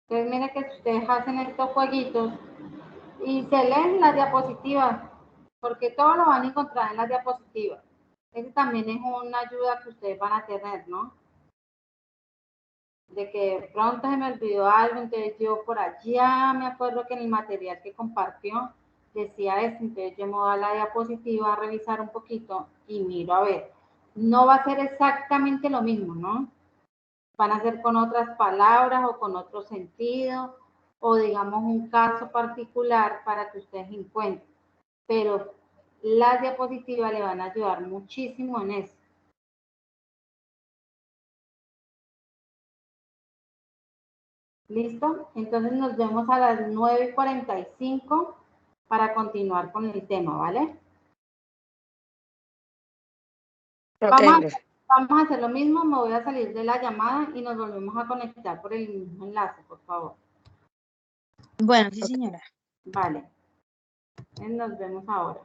Entonces, mire que si ustedes hacen estos jueguitos y se leen las diapositivas, porque todo lo van a encontrar en las diapositivas. Ese también es una ayuda que ustedes van a tener, ¿no? De que de pronto se me olvidó algo, entonces yo por allá me acuerdo que en el material que compartió decía esto, entonces yo me voy a la diapositiva a revisar un poquito y miro a ver. No va a ser exactamente lo mismo, ¿no? Van a ser con otras palabras o con otro sentido o digamos un caso particular para que ustedes encuentren. Pero las diapositivas le van a ayudar muchísimo en eso. ¿Listo? Entonces nos vemos a las 9:45 para continuar con el tema, ¿vale? Okay. Vamos a hacer lo mismo, me voy a salir de la llamada y nos volvemos a conectar por el mismo enlace, por favor. Bueno, sí, señora. Vale. Nos vemos ahora.